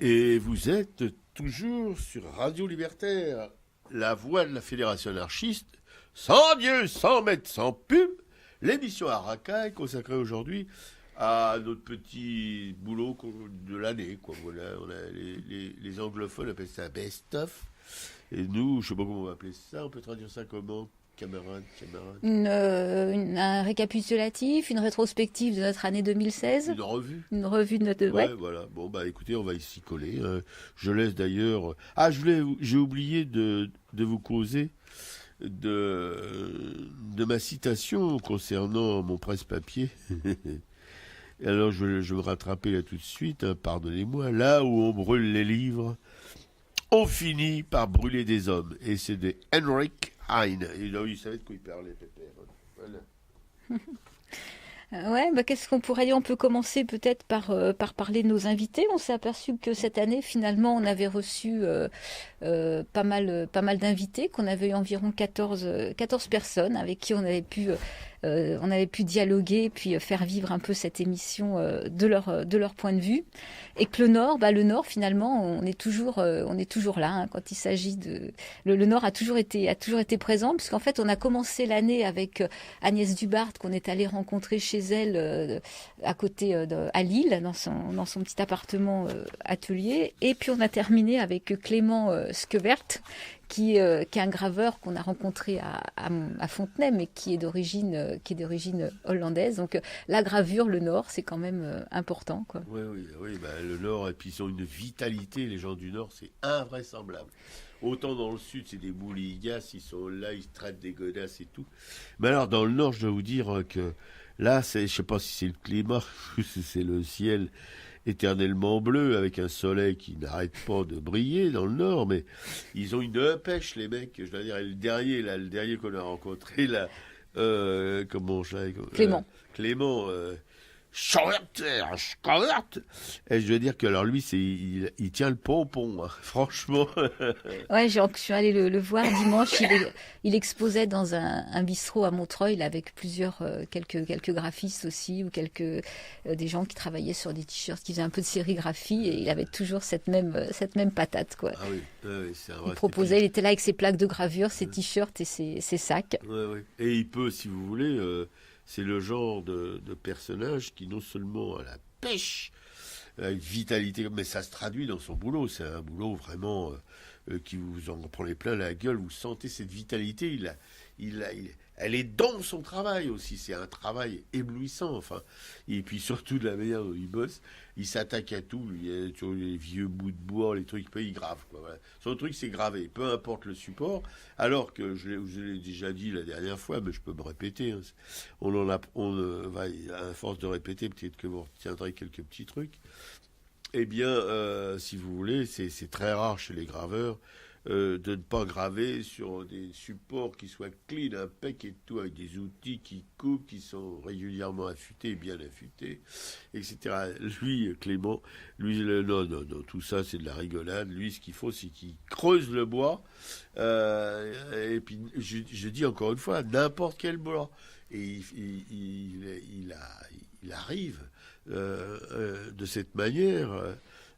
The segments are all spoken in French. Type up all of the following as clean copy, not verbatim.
Et vous êtes toujours sur Radio Libertaire, la voix de la Fédération anarchiste, sans Dieu, sans maître, sans pub, l'émission à racaille consacrée aujourd'hui à notre petit boulot de l'année. Voilà, les anglophones appellent ça best-of. Et nous, je ne sais pas comment on va appeler ça, on peut traduire ça comment, camarades. Un récapitulatif, une rétrospective de notre année 2016. Une revue. Une revue de notre... Ouais, voilà. Bon, bah écoutez, on va s'y coller. Je laisse d'ailleurs... Ah, j'ai oublié de vous causer de ma citation concernant mon presse-papier. Alors, je vais me rattraper là tout de suite, hein, pardonnez-moi. Là où on brûle les livres, on finit par brûler des hommes. Et c'est de Heinrich Heine. Et là, il savait de quoi il parlait, Pépère. Voilà. Ouais, bah, qu'est-ce qu'on pourrait dire? On peut commencer peut-être par parler de nos invités. On s'est aperçu que cette année, finalement, on avait reçu pas mal d'invités, qu'on avait eu environ 14 personnes avec qui on avait pu dialoguer, puis faire vivre un peu cette émission de leur point de vue. Et que le Nord, finalement, on est toujours là, hein, quand il s'agit de... Le Nord a toujours été présent, puisqu'en fait, on a commencé l'année avec Agnès Dubart, qu'on est allé rencontrer chez elle, à côté, à Lille, dans son petit appartement atelier. Et puis, on a terminé avec Clément Skevert, qui est un graveur qu'on a rencontré à Fontenay, mais qui est d'origine hollandaise. Donc la gravure, le Nord, c'est quand même important, quoi. Oui, bah, le Nord, et puis ils ont une vitalité, les gens du Nord, c'est invraisemblable. Autant dans le Sud, c'est des bouligas, ils sont là, ils traitent des godasses et tout. Mais alors, dans le Nord, je dois vous dire que là, je sais pas si c'est le climat, si c'est le ciel éternellement bleu, avec un soleil qui n'arrête pas de briller dans le Nord, mais ils ont une pêche, les mecs. Je dois dire, le dernier qu'on a rencontré, là, Clément, Schwert. Et je veux dire que alors lui, il tient le pompon, hein, franchement. Ouais, je suis allée le voir dimanche. Il exposait dans un bistrot à Montreuil, là, avec quelques graphistes aussi, ou des gens qui travaillaient sur des t-shirts, qui faisaient un peu de sérigraphie, et il avait toujours cette même patate, quoi. Ah oui, c'est un vrai. Il proposait, il était là avec ses plaques de gravure, ses t-shirts et ses sacs. Oui. Et il peut, si vous voulez, c'est le genre de personnage qui non seulement a la pêche, a une vitalité, mais ça se traduit dans son boulot. C'est un boulot vraiment qui vous en prenez plein la gueule. Vous sentez cette vitalité. Elle est dans son travail aussi. C'est un travail éblouissant. Enfin, et puis surtout de la manière dont il bosse, il s'attaque à tout. Il y a toujours les vieux bouts de bois, les trucs, il grave, quoi. Voilà. Son truc, c'est graver, peu importe le support. Alors que je l'ai déjà dit la dernière fois, mais je peux me répéter. Hein, à force de répéter, peut-être que vous retiendrez quelques petits trucs. Eh bien, si vous voulez, c'est très rare chez les graveurs de ne pas graver sur des supports qui soient clean, impec et tout, avec des outils qui coupent, qui sont régulièrement affûtés, bien affûtés, etc. Lui, Clément, non, tout ça, c'est de la rigolade. Lui, ce qu'il faut, c'est qu'il creuse le bois. Et puis, je dis encore une fois, n'importe quel bois. Et il arrive de cette manière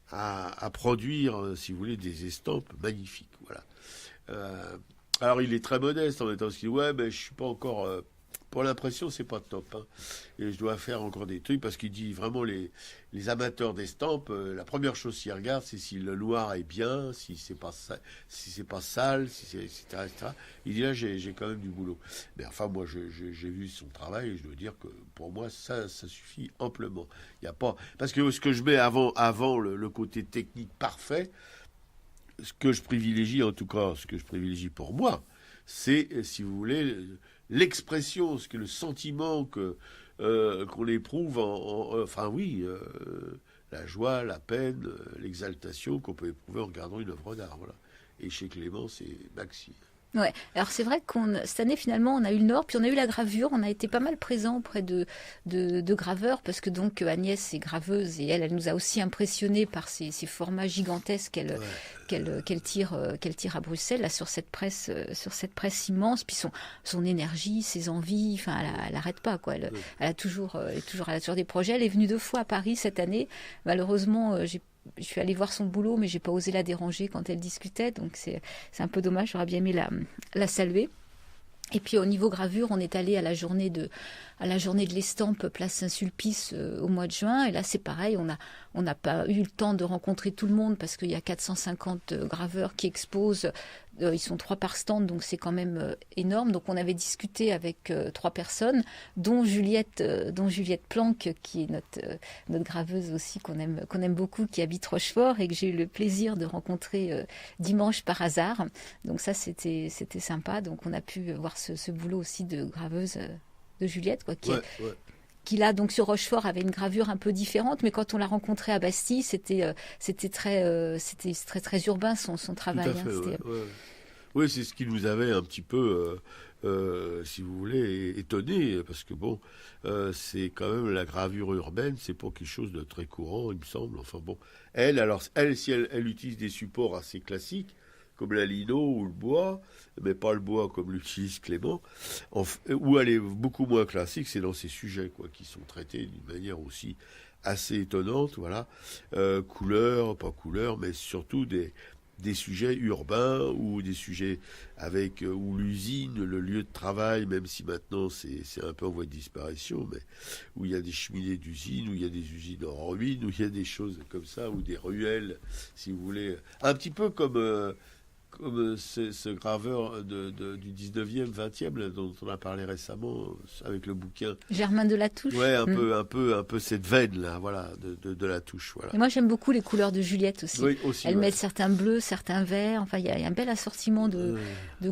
à produire, si vous voulez, des estampes magnifiques. Voilà. Alors il est très modeste en étant ce qu'il dit, ouais, mais je suis pas encore... pour l'impression, c'est pas top. Hein. Et je dois faire encore des trucs parce qu'il dit vraiment les amateurs d'estampes, la première chose qu'ils regardent, c'est si le noir est bien, si c'est pas sale, etc. Il dit là, j'ai quand même du boulot. Mais enfin, moi, j'ai vu son travail et je dois dire que pour moi, ça suffit amplement. Il y a pas parce que ce que je mets avant le côté technique parfait, ce que je privilégie pour moi, c'est, si vous voulez, l'expression, le sentiment qu'on éprouve, la joie, la peine, l'exaltation qu'on peut éprouver en regardant une œuvre d'art. Voilà. Et chez Clément, c'est maxi. Ouais. Alors c'est vrai cette année finalement on a eu le Nord, puis on a eu la gravure, on a été pas mal présents auprès de graveurs, parce que donc Agnès est graveuse et elle nous a aussi impressionnés par ces formats gigantesques qu'elle tire à Bruxelles là, sur cette presse immense, puis son énergie, ses envies, enfin elle arrête pas, quoi. Elle a toujours des projets. Elle est venue 2 fois à Paris cette année. Malheureusement, j'ai je suis allée voir son boulot, mais j'ai pas osé la déranger quand elle discutait, donc c'est un peu dommage. J'aurais bien aimé la saluer. Et puis au niveau gravure, on est allé à la journée de l'estampe place Saint-Sulpice au mois de juin. Et là, c'est pareil, on n'a pas eu le temps de rencontrer tout le monde parce qu'il y a 450 graveurs qui exposent. Ils sont 3 par stand, donc c'est quand même énorme. Donc on avait discuté avec 3 personnes, dont Juliette Planck, qui est notre graveuse aussi qu'on aime beaucoup, qui habite Rochefort et que j'ai eu le plaisir de rencontrer dimanche par hasard. Donc ça, c'était sympa. Donc on a pu voir ce boulot aussi de graveuse de Juliette, quoi, qui là, donc sur Rochefort, avait une gravure un peu différente, mais quand on l'a rencontrée à Bastille, c'était très urbain son travail. Tout à fait, oui, c'est ce qui nous avait un petit peu, si vous voulez, étonné, parce que bon, c'est quand même la gravure urbaine, c'est pas quelque chose de très courant, il me semble. Enfin bon, si elle utilise des supports assez classiques, comme la lino ou le bois, mais pas le bois comme l'utilise Clément, où elle est beaucoup moins classique, c'est dans ces sujets qui sont traités d'une manière aussi assez étonnante, voilà. Couleur, pas couleur, mais surtout des sujets urbains ou des sujets avec où l'usine, le lieu de travail, même si maintenant c'est un peu en voie de disparition, mais où il y a des cheminées d'usines, où il y a des usines en ruine, où il y a des choses comme ça, ou des ruelles, si vous voulez, un petit peu comme ce graveur du 19e, 20e, là, dont on a parlé récemment avec le bouquin. Germain de la Touche. Ouais, un peu cette veine là, voilà, de la Touche, voilà. Et moi j'aime beaucoup les couleurs de Juliette aussi. Oui, aussi Elle met certains bleus, certains verts. Enfin, il y a un bel assortiment de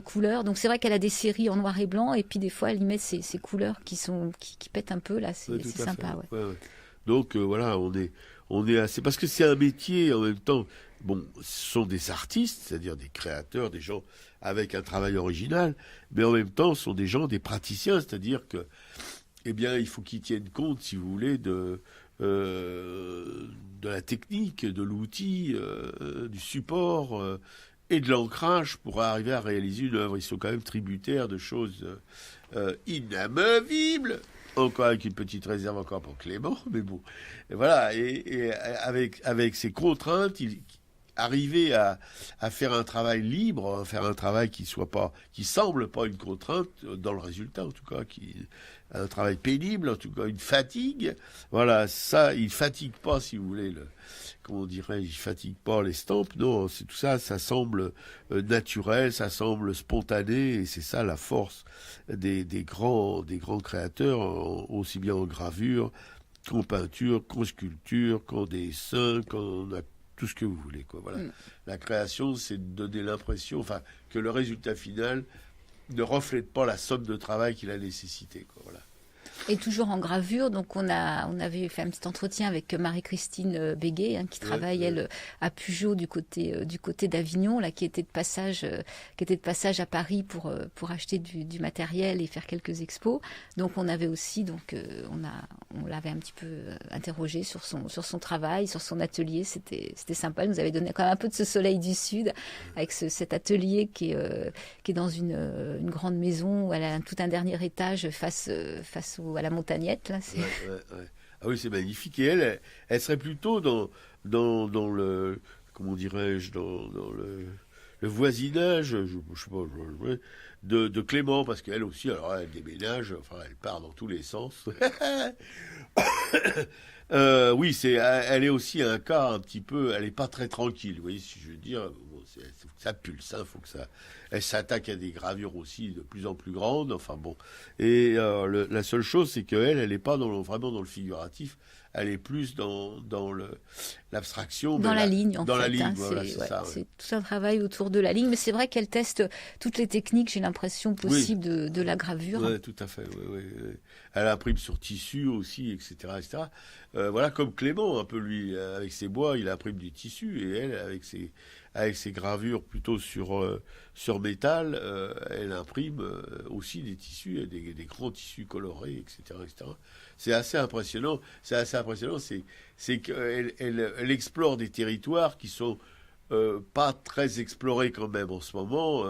couleurs. Donc c'est vrai qu'elle a des séries en noir et blanc, et puis des fois elle y met ces couleurs qui pètent un peu là. C'est sympa, ouais. Donc voilà, on est assez, parce que c'est un métier en même temps. Bon, ce sont des artistes, c'est-à-dire des créateurs, des gens avec un travail original, mais en même temps, ce sont des gens, des praticiens, c'est-à-dire que, eh bien, il faut qu'ils tiennent compte, si vous voulez, de la technique, de l'outil, du support et de l'ancrage pour arriver à réaliser une œuvre. Ils sont quand même tributaires de choses inamovibles. Encore avec une petite réserve encore pour Clément, mais bon. Et voilà, et avec ces contraintes, arriver à faire un travail libre, à faire un travail qui semble pas une contrainte dans le résultat, en tout cas, un travail pénible, en tout cas une fatigue. Voilà, ça, il fatigue pas, si vous voulez, comment dirais-je, il fatigue pas l'estampe. Non, c'est tout ça, ça semble naturel, ça semble spontané, et c'est ça la force des grands créateurs, aussi bien en gravure qu'en peinture, qu'en sculpture, qu'en dessin, qu'en tout ce que vous voulez, quoi. Voilà. La création, c'est de donner l'impression, que le résultat final ne reflète pas la somme de travail qu'il a nécessité, quoi. Voilà. Et toujours en gravure, donc on avait fait un petit entretien avec Marie-Christine Béguet, qui travaille elle à Pugeot du côté d'Avignon, là, qui était de passage à Paris pour acheter du matériel et faire quelques expos. Donc on avait aussi on l'avait un petit peu interrogé sur son travail, sur son atelier. C'était sympa. Elle nous avait donné quand même un peu de ce soleil du sud avec cet atelier qui est dans une grande maison où elle a tout un dernier étage face à la montagnette là. Ah oui, c'est magnifique. Et elle serait plutôt dans le, comment dirais-je, dans le voisinage, je sais pas, de Clément, parce qu'elle aussi, alors elle déménage, elle part dans tous les sens. Oui, elle est aussi un cas un petit peu, elle est pas très tranquille, vous voyez, si je veux dire. Ça pulse, faut que ça. Elle s'attaque à des gravures aussi de plus en plus grandes. Enfin bon. Et la seule chose, c'est qu'elle n'est pas vraiment dans le figuratif. Elle est plus dans l'abstraction. Dans la ligne, en fait. Dans la ligne, voilà, c'est ça. C'est tout un travail autour de la ligne. Mais c'est vrai qu'elle teste toutes les techniques, j'ai l'impression, possibles de la gravure. Oui, tout à fait. Oui. Elle imprime sur tissu aussi, etc. etc. Voilà, comme Clément, un peu lui, avec ses bois, il imprime du tissu. Et elle, avec ses gravures plutôt sur métal, elle imprime aussi des tissus, des grands tissus colorés, etc. etc. C'est assez impressionnant. C'est qu'elle explore des territoires qui sont pas très explorés quand même en ce moment.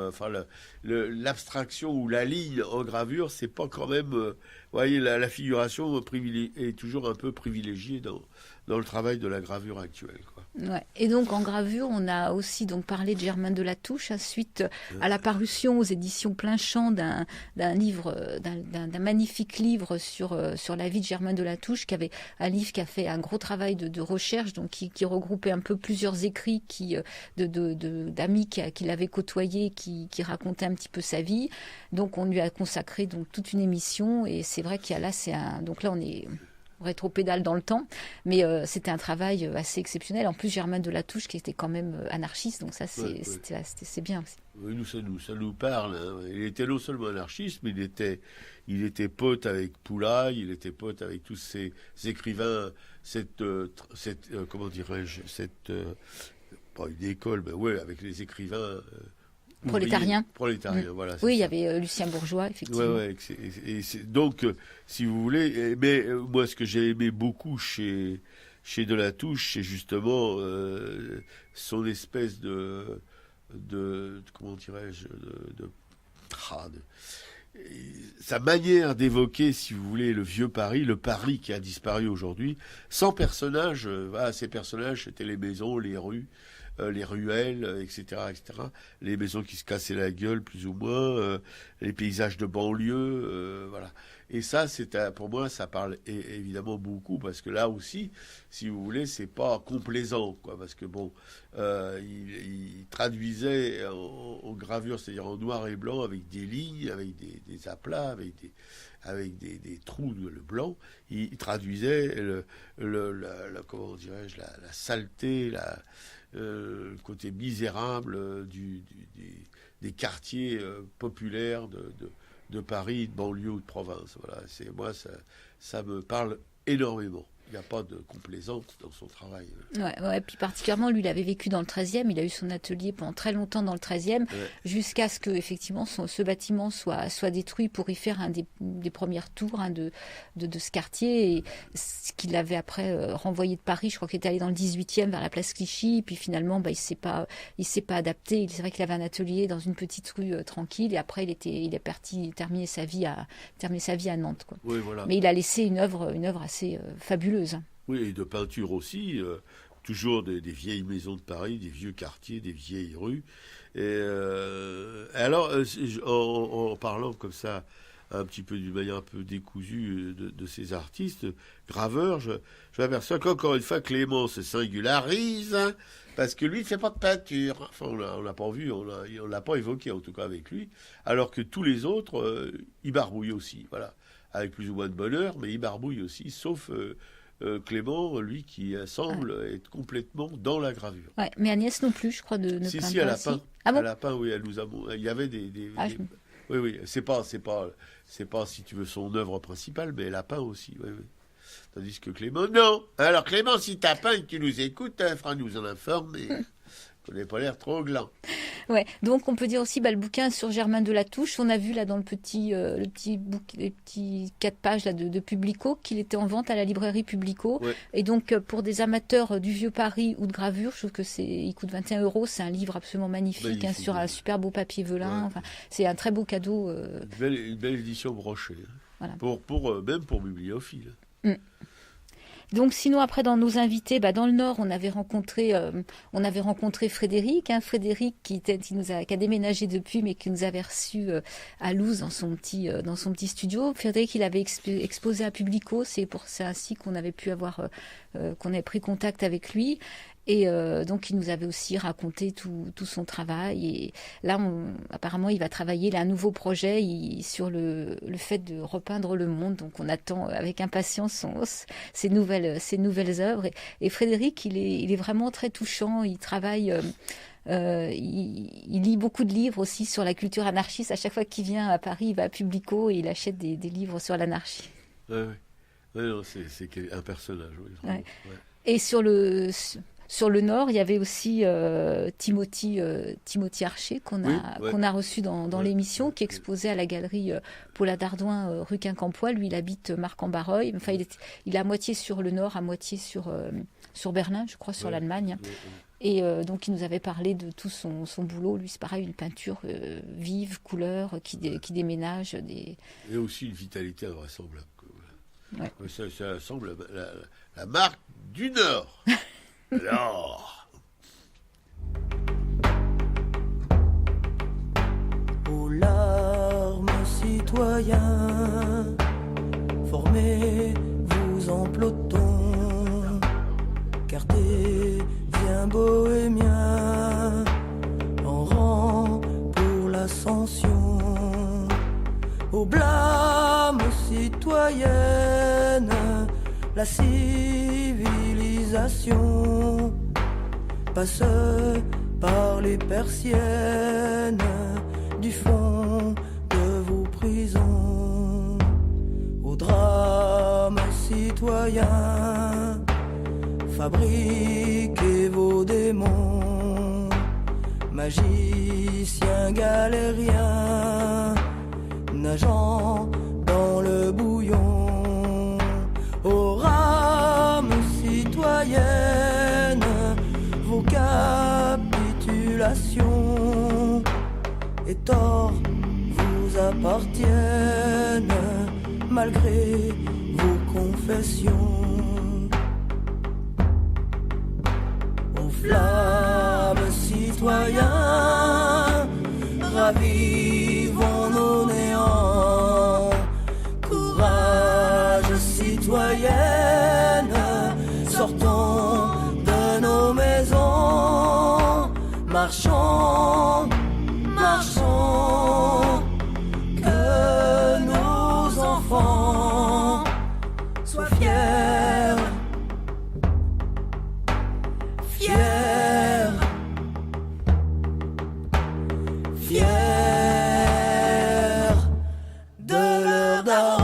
L'abstraction ou la ligne en gravure, c'est pas quand même. Vous voyez, la figuration est toujours un peu privilégiée dans le travail de la gravure actuelle, quoi. Ouais. Et donc en gravure, on a aussi donc parlé de Germain Delatouche suite à la parution aux éditions Plein Champ d'un livre, d'un magnifique livre sur la vie de Germain Delatouche, un livre qui a fait un gros travail de recherche, donc qui regroupait un peu plusieurs écrits d'amis qui l'avaient côtoyé, qui racontaient un petit peu sa vie. Donc on lui a consacré donc toute une émission, et c'est vrai qu'il y a là donc là on est rétropédale dans le temps, mais c'était un travail assez exceptionnel. En plus, Germain Delatouche qui était quand même anarchiste, donc ça c'est bien aussi. Oui, ça nous parle. Hein. Il était non seulement anarchiste, mais il était pote avec Poulaille, il était pote avec tous ces écrivains, comment dirais-je, pas une école, mais ouais, avec les écrivains. Prolétarien. Voilà. Oui, il y avait Lucien Bourgeois, effectivement. Ouais, donc, si vous voulez, mais moi, ce que j'ai aimé beaucoup chez Delatouche, c'est justement son espèce comment dirais-je, sa manière d'évoquer, si vous voulez, le vieux Paris, le Paris qui a disparu aujourd'hui, sans personnages. Ces personnages, c'était les maisons, les rues, les ruelles, etc., etc. Les maisons qui se cassaient la gueule, plus ou moins, les paysages de banlieue, voilà. Et ça, pour moi, ça parle évidemment beaucoup, parce que là aussi, si vous voulez, c'est pas complaisant, quoi, parce que bon, il traduisait en gravure, c'est-à-dire en noir et blanc, avec des lignes, avec des aplats, avec des trous le blanc. Il traduisait comment dirais-je, la saleté, le côté misérable des quartiers populaires de Paris, de banlieue ou de province. Voilà, moi, ça me parle énormément. Il n'y a pas de complaisance dans son travail. Ouais, puis particulièrement, lui, il avait vécu dans le 13e, il a eu son atelier pendant très longtemps dans le 13e, jusqu'à ce que, effectivement, ce bâtiment soit détruit pour y faire un des premières tours de ce quartier, et ce qu'il avait après renvoyé de Paris, je crois qu'il était allé dans le 18e, vers la place Clichy, puis finalement, il s'est pas adapté. C'est vrai qu'il avait un atelier dans une petite rue tranquille, et après, il est parti terminer sa vie à Nantes, quoi. Oui, voilà. Mais il a laissé une œuvre assez fabuleuse. Oui, et de peinture aussi, toujours des vieilles maisons de Paris, des vieux quartiers, des vieilles rues. Et alors, en parlant comme ça, un petit peu d'une manière un peu décousue de ces artistes, graveurs, je m'aperçois qu'encore une fois, Clément se singularise, hein, parce que lui, il ne fait pas de peinture. Enfin, on l'a pas vu, on l'a pas évoqué, en tout cas avec lui, alors que tous les autres, ils barbouillent aussi, voilà. Avec plus ou moins de bonheur, mais ils barbouillent aussi, sauf Clément, lui, qui semble être complètement dans la gravure. Ouais, mais Agnès non plus, je crois, ne peint pas. Si, elle a peint. Ah bon? Elle a peint, oui, elle nous a... Il y avait Oui, c'est pas, si tu veux, son œuvre principale, mais elle a peint aussi, oui. Tandis que Clément, non. Alors Clément, si t'as peint et que tu nous écoutes, fera-nous en informer. On n'a pas l'air trop gland. Ouais, donc on peut dire aussi le bouquin sur Germain Delatouche. On a vu là dans les petits 4 pages là, de Publico qu'il était en vente à la librairie Publico. Ouais. Et donc pour des amateurs du vieux Paris ou de gravure, je trouve que il coûte 21 €. C'est un livre absolument magnifique, sur un super beau papier velin. Ouais. Enfin, c'est un très beau cadeau. Une belle édition brochée. Hein. Voilà. Même pour bibliophile. Donc sinon après dans nos invités, dans le Nord on avait rencontré Frédéric, Frédéric qui a déménagé depuis mais qui nous avait reçus à Louz dans son petit studio. Frédéric il avait exposé à Publico, c'est ainsi qu'on avait pu qu'on avait pris contact avec lui. Et donc, il nous avait aussi raconté tout son travail. Et là, apparemment, il va travailler. Il a un nouveau projet sur le fait de repeindre le monde. Donc, on attend avec impatience ses nouvelles œuvres. Et Frédéric, il est vraiment très touchant. Il travaille... il lit beaucoup de livres aussi sur la culture anarchiste. À chaque fois qu'il vient à Paris, il va à Publico et il achète des livres sur l'anarchie. Oui. C'est un personnage. Oui, ouais. Ouais. Et sur le Nord, il y avait aussi Timothy Archer qu'on a reçu dans l'émission, qui exposait à la galerie Paula Dardouin rue Quincampoix. Lui, il habite Marc-en-Barreuil. Enfin, il est à moitié sur le Nord, à moitié sur Berlin, je crois, sur l'Allemagne. Et donc, il nous avait parlé de tout son boulot. Lui, c'est pareil, une peinture vive, couleur, qui déménage. Et aussi une vitalité invraisemblable. Ouais. Ça semble la marque du Nord. Alors. Aux larmes, citoyens, formez-vous en peloton, cartésiens bohémiens, en rang pour l'ascension. Au blâme, citoyenne, la civilisation passe par les persiennes du fond de vos prisons. Au drame citoyen, fabriquez vos démons, magiciens galériens, nageant dans le bouillon. Aux rames citoyennes, vos capitulations et torts vous appartiennent, malgré vos confessions. Aux flammes citoyens, ravivons nos néants. Courage citoyenne, sortons de nos maisons, marchons, marchons, que nos enfants soient fiers, fiers, fiers de leur daron.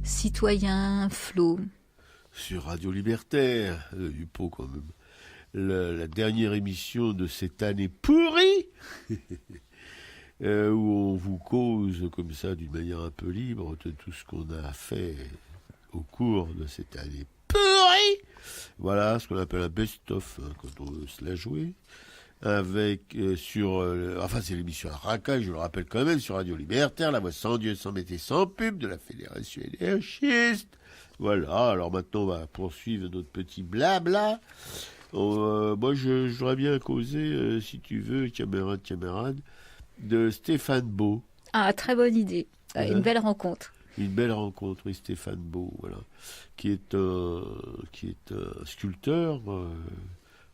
Citoyen Flo. Sur Radio Libertaire, du pot quand même. La dernière émission de cette année pourrie, où on vous cause comme ça d'une manière un peu libre de tout ce qu'on a fait au cours de cette année pourrie. Voilà ce qu'on appelle un best-of, hein, quand on veut se la jouer. Avec enfin c'est l'émission à racaille, je le rappelle quand même, sur Radio Libertaire, la voix sans Dieu, sans métier, sans pub de la Fédération anarchiste. Voilà, alors maintenant on va poursuivre notre petit blabla. Moi j'aurais bien causé, si tu veux, camarade, de Stéphane Beau. Ah, très bonne idée. Une belle rencontre. Une belle rencontre, oui, Stéphane Beau, voilà, qui est un sculpteur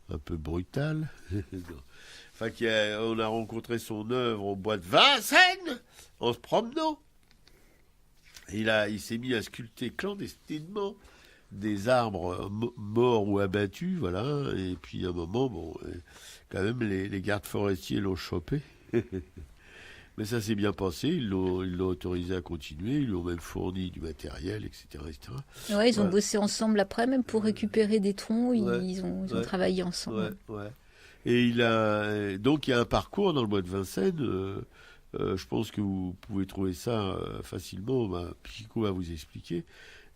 un peu brutal. Enfin, on a rencontré son œuvre au bois de Vincennes en se promenant. Il s'est mis à sculpter clandestinement des arbres morts ou abattus, voilà. Et puis à un moment, quand même, les gardes forestiers l'ont chopé. Mais ça s'est bien passé, ils l'ont autorisé à continuer, ils lui ont même fourni du matériel, etc. Ouais, ils ont bossé ensemble après, même pour récupérer des troncs, ils ont travaillé ensemble. Ouais. Et il y a un parcours dans le bois de Vincennes, je pense que vous pouvez trouver ça facilement, Pico va vous expliquer.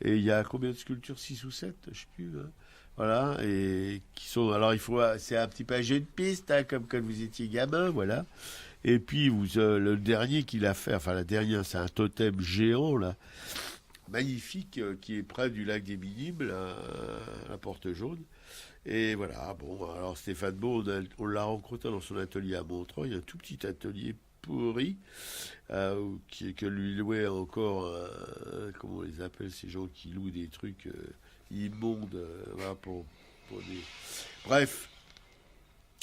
Et il y a combien de sculptures, 6 ou 7, je ne sais plus, hein. Voilà, et qui sont, alors c'est un petit peu jeu de piste, hein, comme quand vous étiez gamin, voilà. Et puis, le dernier qu'il a fait, enfin la dernière, c'est un totem géant, là, magnifique, qui est près du lac des Minimes, la Porte Jaune. Et voilà, alors Stéphane Beau, on l'a rencontré dans son atelier à Montreuil, un tout petit atelier pourri, que lui louait encore, comment on les appelle, ces gens qui louent des trucs immondes, voilà, pour des... Bref.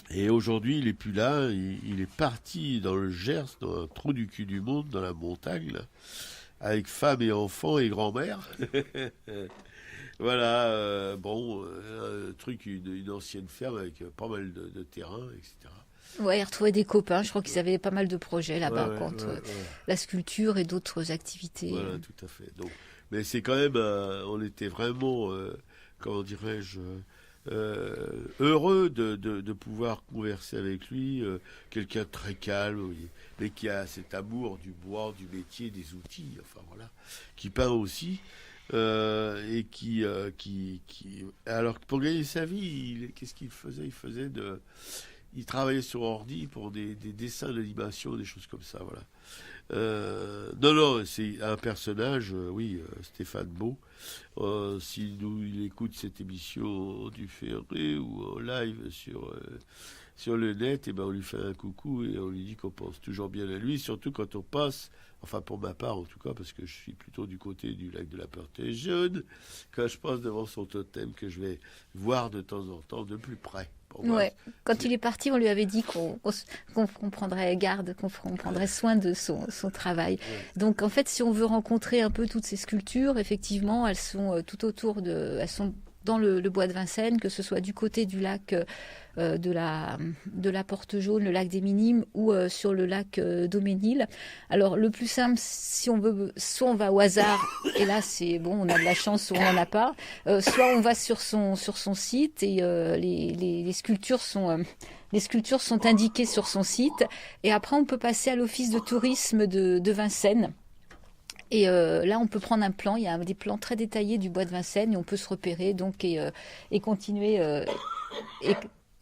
Et aujourd'hui, il n'est plus là. Il est parti dans le Gers, dans un trou du cul du monde, dans la montagne, là, avec femme et enfants et grand-mère. Voilà, un truc, une ancienne ferme avec pas mal de terrain, etc. Ouais, retrouver des copains. Je crois qu'ils avaient pas mal de projets là-bas contre ouais. la sculpture et d'autres activités. Voilà, tout à fait. Donc, mais c'est quand même, on était vraiment, comment dirais-je, heureux de pouvoir converser avec lui, quelqu'un de très calme, oui, mais qui a cet amour du bois, du métier, des outils, enfin voilà, qui peint aussi. Et qui alors pour gagner sa vie, qu'est-ce qu'il faisait? Il travaillait sur ordi pour des dessins d'animation, des choses comme ça, voilà. Non, c'est un personnage, oui, Stéphane Beau. Si il écoute cette émission du Ferré ou en live sur le net, et ben on lui fait un coucou et on lui dit qu'on pense toujours bien à lui, surtout quand on passe, enfin pour ma part en tout cas, parce que je suis plutôt du côté du lac de la Portée Jaune, quand je passe devant son totem que je vais voir de temps en temps de plus près. Bon, Ouais. Quand il est parti, on lui avait dit qu'on prendrait garde, qu'on prendrait soin de son travail. Ouais. Donc en fait, si on veut rencontrer un peu toutes ces sculptures, effectivement, elles sont tout autour elles sont dans le bois de Vincennes, que ce soit du côté du lac de la Porte Jaune, le lac des Minimes, ou sur le lac d'Auménil. Alors le plus simple, si on veut, soit on va au hasard, et là c'est bon, on a de la chance ou on n'en a pas, soit on va sur son site et les sculptures sont indiquées sur son site, et après on peut passer à l'office de tourisme de Vincennes. Et là, on peut prendre un plan. Il y a des plans très détaillés du bois de Vincennes et on peut se repérer donc et continuer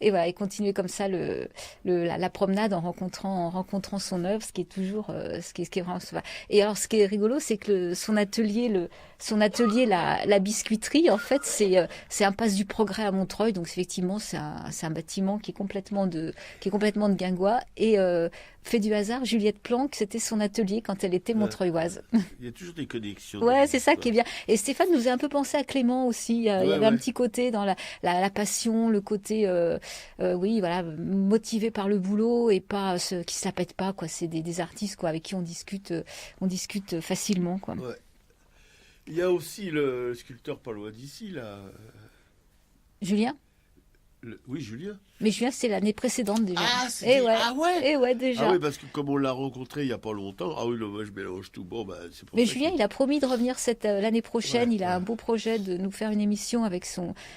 et voilà, et continuer comme ça la promenade en rencontrant son œuvre, ce qui est toujours ce qui est vraiment sympa. Et alors, ce qui est rigolo, c'est que son atelier, la biscuiterie, en fait, c'est un Passe du Progrès à Montreuil. Donc effectivement, c'est un bâtiment qui est complètement de guingois. Et fait du hasard, Juliette Planck, c'était son atelier quand elle était montreuilloise. Il y a toujours des connexions. Ouais, c'est ça qui est bien. Et Stéphane nous a un peu pensé à Clément aussi. Il y avait un petit côté dans la passion, le côté, oui, voilà, motivé par le boulot et pas ceux qui se la pètent pas, quoi. C'est des artistes, quoi, avec qui on discute facilement, quoi. Ouais. Il y a aussi le sculpteur pas loin d'ici, là. Julien? Oui, Julien. Mais Julien, c'est l'année précédente déjà. Ah, ouais, déjà. Ah oui, parce que comme on l'a rencontré il n'y a pas longtemps, ah oui, moi je mélange tout. Bon, c'est pour Mais ça Julien, il a promis de revenir l'année prochaine. Ouais, il a un beau projet de nous faire une émission avec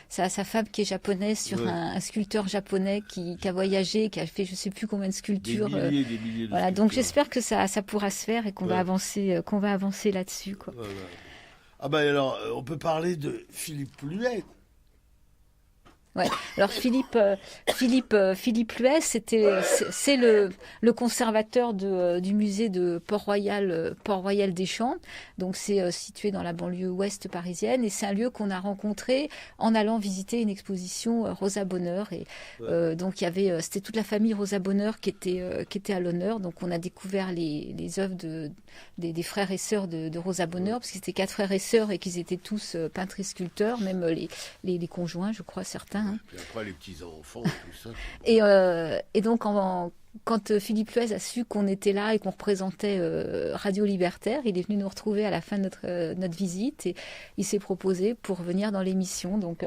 sa femme qui est japonaise sur un sculpteur japonais qui a voyagé, qui a fait je sais plus combien de sculptures. Des milliers de voilà, sculptures. donc j'espère que ça pourra se faire et qu'on va avancer là-dessus, quoi. Voilà. Ah ben alors, on peut parler de Philippe Luet. Ouais. Alors Philippe Luet, c'est le conservateur du musée de Port-Royal des Champs. Donc c'est situé dans la banlieue ouest parisienne et c'est un lieu qu'on a rencontré en allant visiter une exposition Rosa Bonheur et donc c'était toute la famille Rosa Bonheur qui était à l'honneur. Donc on a découvert les œuvres des frères et sœurs de Rosa Bonheur, parce que c'était 4 frères et sœurs et qu'ils étaient tous peintres et sculpteurs, même les conjoints, je crois, certains. Hein. Et après les petits-enfants, tout ça. Et donc, quand Philippe Luez a su qu'on était là et qu'on représentait Radio Libertaire, il est venu nous retrouver à la fin de notre visite et il s'est proposé pour venir dans l'émission. Donc,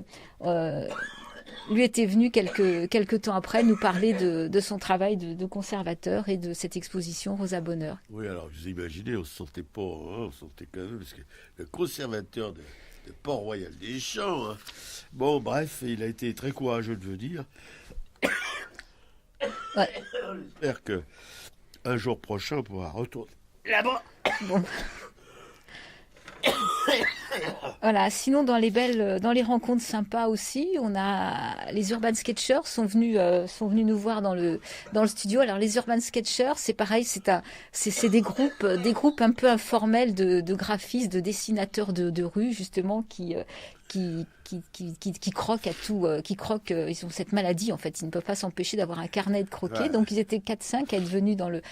lui était venu quelques temps après nous parler de son travail de conservateur et de cette exposition Rosa Bonheur. Oui, alors vous imaginez, on se sentait pas, on se sentait quand même, parce que le conservateur de Port-Royal des Champs. Hein. Bon, bref, il a été très courageux de venir. Ouais. J'espère qu'un jour prochain, on pourra retourner là-bas. Bon. Voilà. Sinon, dans les rencontres sympas aussi, on a les Urban Sketchers sont venus nous voir dans le studio. Alors les Urban Sketchers, c'est pareil, c'est des groupes un peu informels de graphistes, de dessinateurs de rue justement qui croquent à tout, ils ont cette maladie en fait, ils ne peuvent pas s'empêcher d'avoir un carnet de croquer. Ouais. Donc ils étaient 4-5 à être venus dans le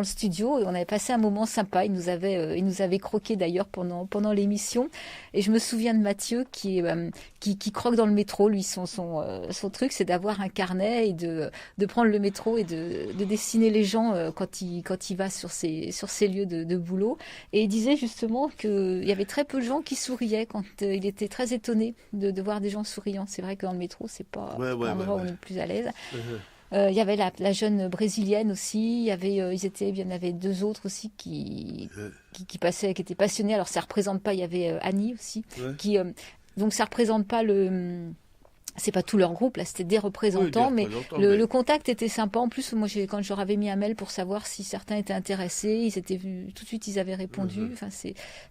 studio et on avait passé un moment sympa. Ils nous avaient croqué d'ailleurs pendant l'émission. Et je me souviens de Mathieu qui croque dans le métro. Lui, son truc, c'est d'avoir un carnet et de prendre le métro et de dessiner les gens quand il va sur ces lieux de boulot. Et il disait justement qu'il y avait très peu de gens qui souriaient quand il était très étonné de voir des gens souriants. C'est vrai que dans le métro, c'est pas l'endroit où on est le plus à l'aise. Il y avait la jeune brésilienne aussi. Il y en avait deux autres aussi qui passaient, qui étaient passionnés. Alors ça représente pas. Il y avait Annie aussi, donc ça représente pas c'est pas tout leur groupe, là, c'était des représentants, mais le contact était sympa. En plus, moi, quand je leur avais mis un mail pour savoir si certains étaient intéressés, ils étaient venus, tout de suite, ils avaient répondu. Enfin,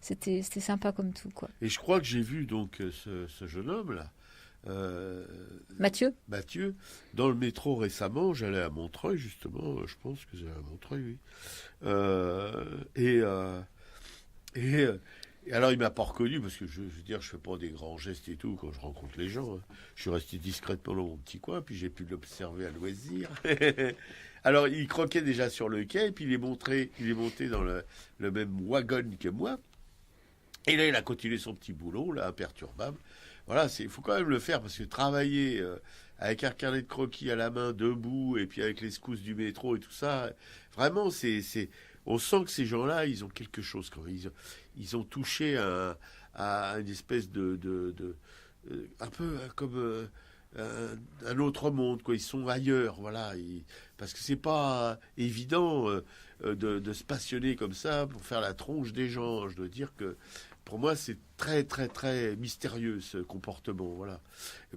c'était sympa comme tout, quoi. Et je crois que j'ai vu donc ce jeune homme-là, Mathieu, dans le métro récemment. J'allais à Montreuil, justement. Je pense que j'allais à Montreuil, oui. Et alors, il m'a pas reconnu, parce que je veux dire, je fais pas des grands gestes et tout quand je rencontre les gens. Je suis resté discrètement dans mon petit coin, puis j'ai pu l'observer à loisir. Alors, il croquait déjà sur le quai, puis il est monté dans le même wagon que moi. Et là, il a continué son petit boulot, là, imperturbable. Voilà, il faut quand même le faire, parce que travailler avec un carnet de croquis à la main, debout, et puis avec les secousses du métro et tout ça, vraiment, on sent que ces gens-là, ils ont quelque chose. Ils ont touché à une espèce un peu comme un autre monde, quoi. Ils sont ailleurs, voilà. Parce que c'est pas évident de se passionner comme ça pour faire la tronche des gens. Je dois dire que pour moi, c'est très, très, très mystérieux, ce comportement, voilà.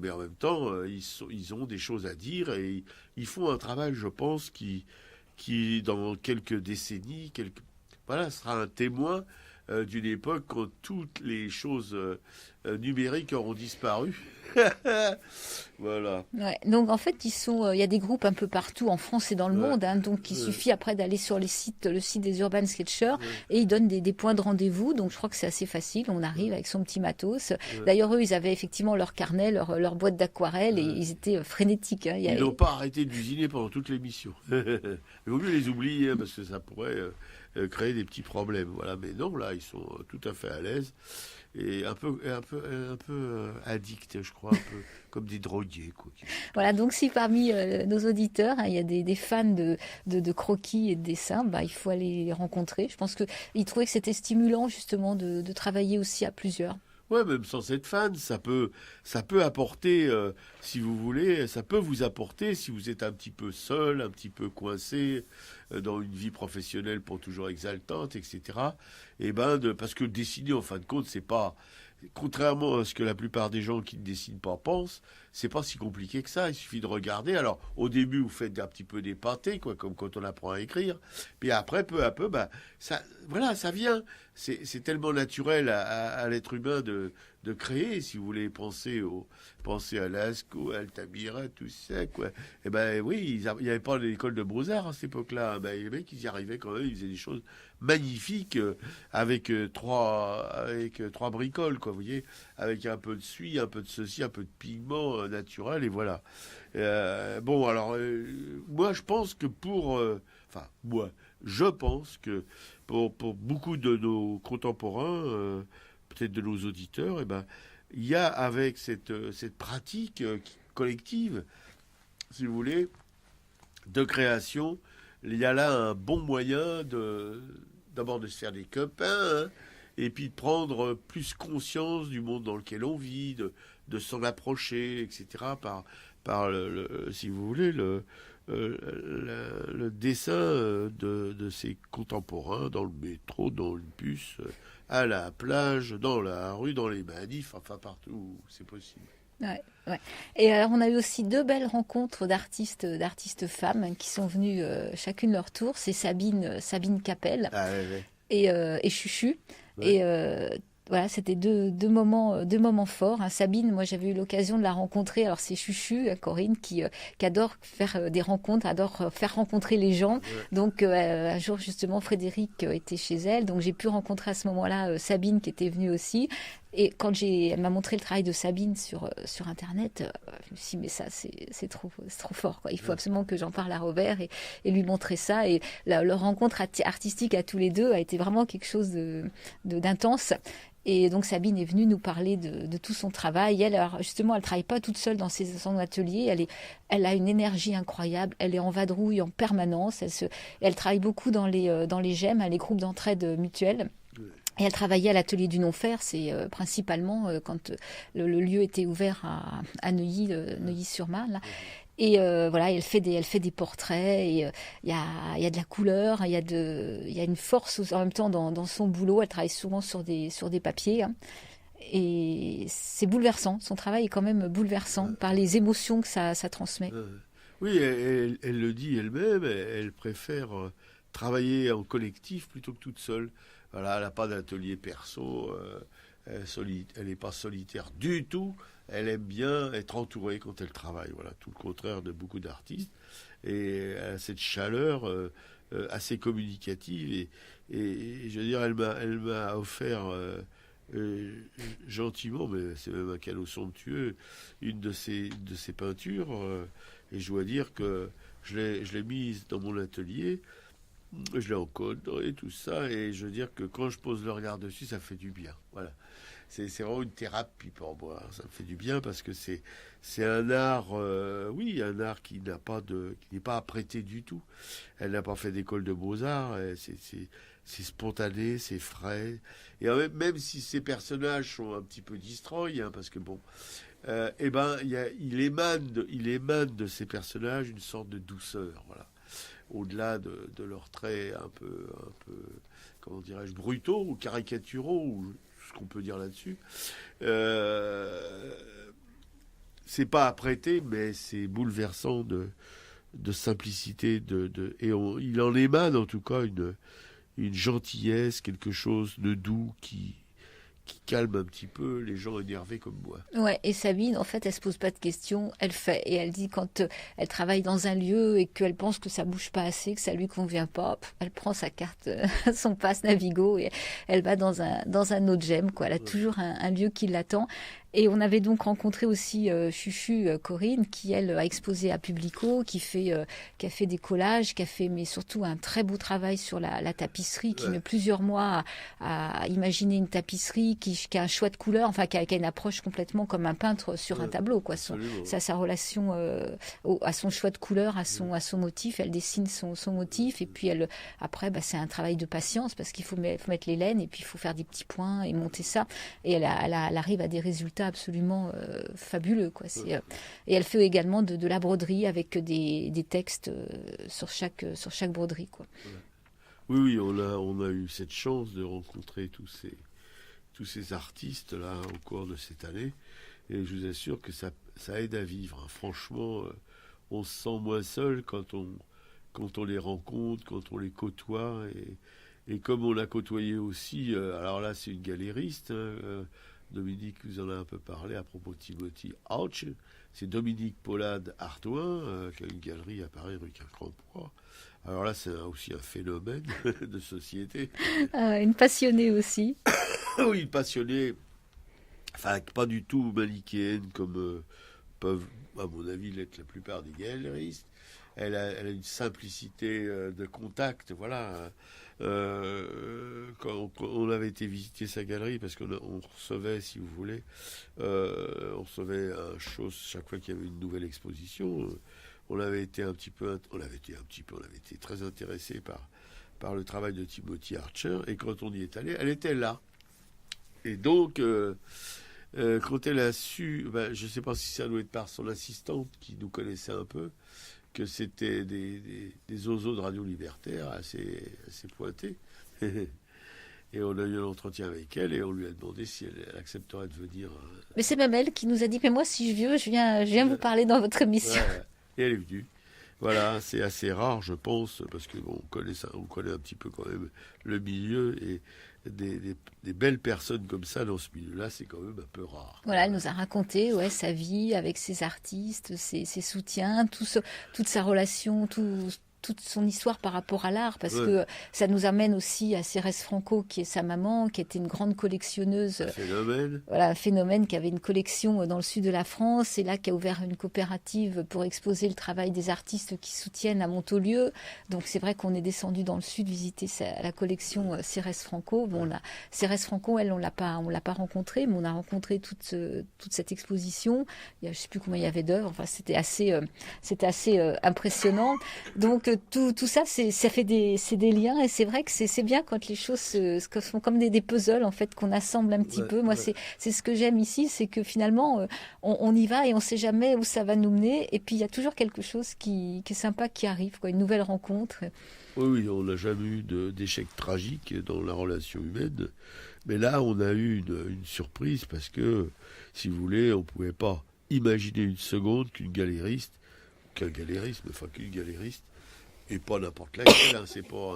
Mais en même temps, ils ont des choses à dire et ils font un travail, je pense, qui dans quelques décennies, sera un témoin d'une époque quand toutes les choses numériques auront disparu. Voilà. Ouais, donc en fait, il y a des groupes un peu partout en France et dans le monde, hein, donc il suffit après d'aller sur le site des Urban Sketchers et ils donnent des points de rendez-vous. Donc je crois que c'est assez facile. On arrive avec son petit matos. D'ailleurs, eux, ils avaient effectivement leur carnet, leur boîte d'aquarelle et ils étaient frénétiques. Hein. Ils n'ont pas arrêté d'usiner pendant toute l'émission. Il vaut mieux les oublier, hein, parce que ça pourrait créer des petits problèmes. Voilà. Mais non, là, ils sont tout à fait à l'aise. Et un peu addicts, je crois, un peu comme des drogués, quoi. Voilà, donc si parmi nos auditeurs, hein, il y a des fans de croquis et de dessins, il faut aller les rencontrer. Je pense qu'ils trouvaient que c'était stimulant, justement, de travailler aussi à plusieurs. Ouais, même sans être fan, ça peut apporter, si vous voulez, ça peut vous apporter si vous êtes un petit peu seul, un petit peu coincé dans une vie professionnelle pour toujours exaltante, etc. Et parce que dessiner, en fin de compte, c'est pas, contrairement à ce que la plupart des gens qui ne dessinent pas pensent, c'est pas si compliqué que ça. Il suffit de regarder. Alors, au début, vous faites un petit peu des pâtés, quoi, comme quand on apprend à écrire. Puis après, peu à peu, ça vient. C'est tellement naturel à l'être humain de créer. Si vous voulez penser à Lascaux, à Altamira, tout ça, quoi. Et oui, il n'y avait pas l'école de Beaux-Arts à cette époque-là. Les mecs, ils y arrivaient quand même. Ils faisaient des choses magnifiques avec trois bricoles, quoi. Vous voyez, avec un peu de suie, un peu de ceci, un peu de pigment naturel, et voilà. Moi, je pense que pour beaucoup de nos contemporains, peut-être de nos auditeurs, il y a avec cette pratique collective, si vous voulez, de création, il y a là un bon moyen d'abord de se faire des copains, hein, et puis de prendre plus conscience du monde dans lequel on vit, de s'en approcher, etc., par si vous voulez, le dessin de ses contemporains dans le métro, dans le bus, à la plage, dans la rue, dans les manifs, enfin partout où c'est possible. Ouais. Et alors on a eu aussi 2 belles rencontres d'artistes femmes qui sont venues chacune leur tour. C'est Sabine Capel et Chuchu. Ouais. Et voilà, c'était deux moments forts. Hein. Sabine, moi j'avais eu l'occasion de la rencontrer. Alors c'est Chuchu, Corinne, qui adore faire des rencontres, adore faire rencontrer les gens. Ouais. Donc un jour justement, Frédéric était chez elle, donc j'ai pu rencontrer à ce moment-là Sabine qui était venue aussi. Et quand elle m'a montré le travail de Sabine sur Internet, je me suis dit, mais ça, c'est trop fort, quoi. Il faut absolument que j'en parle à Robert et lui montrer ça. Et leur rencontre artistique à tous les deux a été vraiment quelque chose d'intense. Et donc Sabine est venue nous parler de tout son travail. Elle, alors, justement, elle travaille pas toute seule dans son atelier. Elle a une énergie incroyable. Elle est en vadrouille en permanence. Elle travaille beaucoup dans les GEM, les groupes d'entraide mutuelle. Et elle travaillait à l'atelier du non-faire, c'est principalement quand le lieu était ouvert à Neuilly-sur-Marne. Là. Et voilà, elle fait des portraits. Et il y a de la couleur, il y a une force en même temps dans son boulot. Elle travaille souvent sur des papiers. Hein. Et c'est bouleversant. Son travail est quand même bouleversant par les émotions que ça transmet. Oui, elle le dit elle-même. Elle préfère travailler en collectif plutôt que toute seule. Voilà, elle n'a pas d'atelier perso, elle n'est pas solitaire du tout. Elle aime bien être entourée quand elle travaille. Voilà, tout le contraire de beaucoup d'artistes. Et elle a cette chaleur assez communicative. Et je veux dire, elle m'a offert gentiment, mais c'est même un cadeau somptueux, une de ses peintures. Et je dois dire que je l'ai mise dans mon atelier. Je l'ai encodé, tout ça, et je veux dire que quand je pose le regard dessus, ça fait du bien. Voilà. C'est vraiment une thérapie pour moi. Ça me fait du bien parce que c'est un art, un art qui n'est pas apprêté du tout. Elle n'a pas fait d'école de beaux-arts. C'est spontané, c'est frais. Et même si ces personnages sont un petit peu destroy, hein, parce que bon, il émane de ces personnages une sorte de douceur. Voilà. Au-delà de leurs traits un peu, comment dirais-je, brutaux ou caricaturaux, ou ce qu'on peut dire là-dessus. C'est pas apprêté, mais c'est bouleversant de simplicité, il en émane en tout cas une gentillesse, quelque chose de doux qui calme un petit peu les gens énervés comme moi. Ouais, et Sabine, en fait, elle se pose pas de questions, elle fait. Et elle dit quand elle travaille dans un lieu et qu'elle pense que ça bouge pas assez, que ça lui convient pas, elle prend sa carte, son passe Navigo et elle va dans un autre GEM, quoi. Elle a toujours un lieu qui l'attend. Et on avait donc rencontré aussi Chuchu Corinne, qui elle a exposé à Publico, qui a fait des collages, qui a fait mais surtout un très beau travail sur la tapisserie, qui met plusieurs mois à imaginer une tapisserie qui a un choix de couleurs, enfin qui a une approche complètement comme un peintre sur un tableau, quoi. Sa relation à son choix de couleurs, à son motif, elle dessine son motif et puis après c'est un travail de patience parce qu'il faut mettre les laines et puis il faut faire des petits points et monter ça et elle arrive à des résultats absolument fabuleux, quoi. Et elle fait également de la broderie avec des textes sur chaque broderie, quoi. Oui, on a eu cette chance de rencontrer tous ces artistes là au cours de cette année et je vous assure que ça aide à vivre, hein. Franchement, on se sent moins seul quand on les rencontre, quand on les côtoie et comme on l'a côtoyé aussi, alors là c'est une galériste, hein, Dominique vous en a un peu parlé à propos de Timothy Ouch. C'est Dominique Paulade Artoin, qui a une galerie à Paris, rue Quincampoix. Alors là, c'est aussi un phénomène de société. Une passionnée aussi. Oui, une passionnée, enfin, pas du tout manichéenne comme peuvent, à mon avis, l'être la plupart des galéristes. Elle a une simplicité de contact, voilà. Quand on avait été visiter sa galerie, parce qu'on recevait, si vous voulez, on recevait un chose chaque fois qu'il y avait une nouvelle exposition. On avait été très intéressé par le travail de Timothy Archer, et quand on y est allé, elle était là. Et donc, quand elle a su, je ne sais pas si ça doit être par son assistante qui nous connaissait un peu, que c'était des oiseaux de radio libertaire assez pointés. Et on a eu un entretien avec elle et on lui a demandé si elle accepterait de venir. Mais c'est même elle qui nous a dit, mais moi si je viens vous parler dans votre émission. Ouais. Et elle est venue. Voilà, c'est assez rare, je pense, parce que on connaît un petit peu quand même le milieu et des belles personnes comme ça dans ce milieu-là, c'est quand même un peu rare. Voilà, elle nous a raconté sa vie avec ses artistes, ses soutiens, toute sa relation, toute son histoire par rapport à l'art, parce Ouais. que ça nous amène aussi à Cérès Franco, qui est sa maman, qui était une grande collectionneuse. Phénomène. Voilà, un phénomène qui avait une collection dans le sud de la France et là qui a ouvert une coopérative pour exposer le travail des artistes qui soutiennent à Montaulieu. Donc c'est vrai qu'on est descendu dans le sud visiter la collection Cérès Franco. Bon, Cérès Franco, elle, on l'a pas rencontrée, mais on a rencontré toute cette exposition. Je sais plus combien il y avait d'œuvres. Enfin, c'était assez impressionnant. Donc tout ça, c'est des liens et c'est vrai que c'est bien quand les choses se font comme des puzzles en fait qu'on assemble un petit peu. Moi, c'est ce que j'aime ici, c'est que finalement on y va et on sait jamais où ça va nous mener. Et puis il y a toujours quelque chose qui est sympa qui arrive, quoi, une nouvelle rencontre. Oui, on n'a jamais eu d'échec tragique dans la relation humaine. Mais là, on a eu une surprise parce que, si vous voulez, on ne pouvait pas imaginer une seconde qu'une galériste, qu'une galériste, et pas n'importe laquelle, hein, c'est pas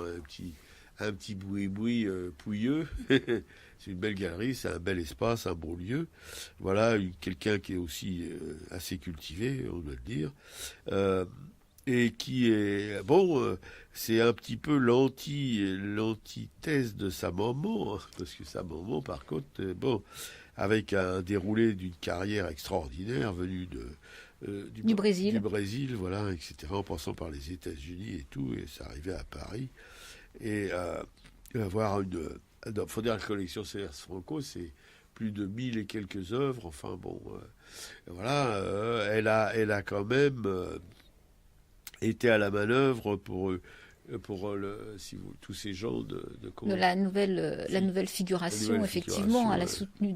un petit boui-boui pouilleux. C'est une belle galerie, c'est un bel espace, un beau lieu. Voilà, quelqu'un qui est aussi assez cultivé, on doit le dire. Et qui est c'est un petit peu l'antithèse de sa maman, hein, parce que sa maman, par contre, avec un déroulé d'une carrière extraordinaire venue du Brésil. Du Brésil, voilà, etc., en passant par les États-Unis et tout, et ça arrivait à Paris. Et avoir faut dire la collection Cérès Franco, c'est plus de 1000 et quelques œuvres. Enfin bon, voilà, elle a quand même été à la manœuvre pour tous ces gens de la nouvelle figuration, effectivement. Elle a soutenu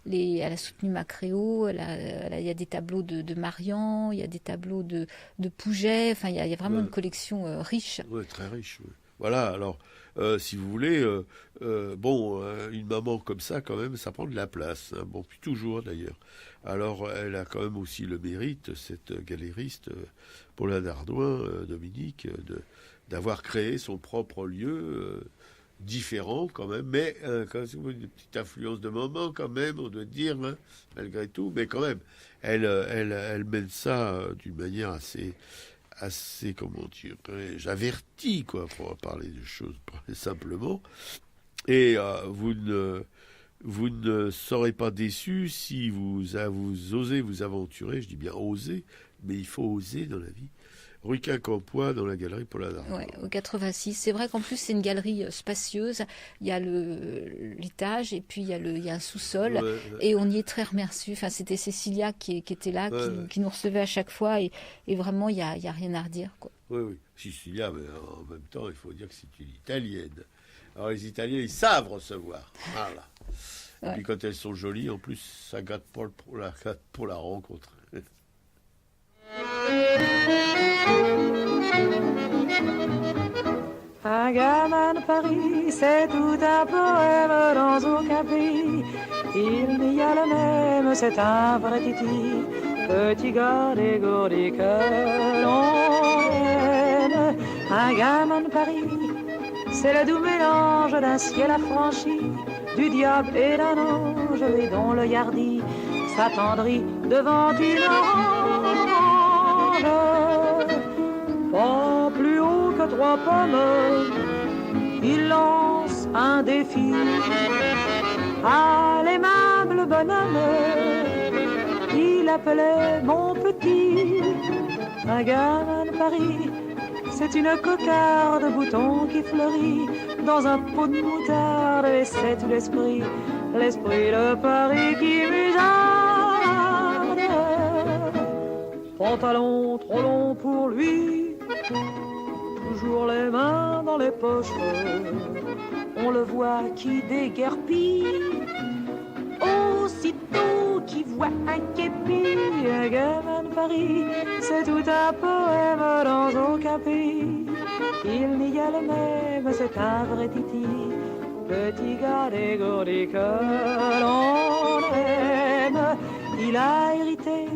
elle a soutenu Macréo. Il y a des tableaux de Marian, il y a des tableaux de Pouget. Enfin, il y a vraiment une collection riche. Oui, très riche. Ouais. Voilà. Alors, si vous voulez, une maman comme ça, quand même, ça prend de la place. Hein. Bon, puis toujours d'ailleurs. Alors, elle a quand même aussi le mérite, cette galériste Paula Dardouin, Dominique, d'avoir créé son propre lieu différent quand même, mais quand même une petite influence de maman quand même, on doit dire, hein, malgré tout, mais quand même, elle mène ça d'une manière assez comment dire, j'avertis, quoi, pour parler de choses simplement, et vous ne serez pas déçus si vous osez vous aventurer, je dis bien oser, mais il faut oser dans la vie. Rue Quincampoix, dans la galerie Paula Dardouin. Ouais, au 86. C'est vrai qu'en plus, c'est une galerie spacieuse. Il y a l'étage et puis il y a un sous-sol. Ouais. Et on y est très remercié. Enfin, c'était Cécilia qui était là, qui nous recevait à chaque fois. Et vraiment, il y a rien à redire, quoi. Oui. Cécilia, mais en même temps, il faut dire que c'est une Italienne. Alors, les Italiens, ils savent recevoir. Voilà. Ouais. Et puis, quand elles sont jolies, en plus, ça gâte pour la rencontre. Un gamin de Paris, c'est tout un poème dans aucun pays. Il n'y a le même, c'est un vrai titi, petit gars dégourdi que l'on aime. Un gamin de Paris, c'est le doux mélange d'un ciel affranchi, du diable et d'un ange, et dont le hardi s'attendrit devant une orange. Pas plus haut que 3 pommes, il lance un défi à l'aimable bonhomme qu'il appelait mon petit. Un gamin de Paris, c'est une cocarde de boutons qui fleurit dans un pot de moutarde, et c'est tout l'esprit de Paris qui musarde. Pantalon trop long pour lui, toujours les mains dans les poches, on le voit qui déguerpit, aussitôt qu'il voit un képi. Un gamin de Paris, c'est tout un poème dans aucun pays. Il n'y a le même, c'est un vrai titi, petit gars dégourdi que l'on aime. Il a hérité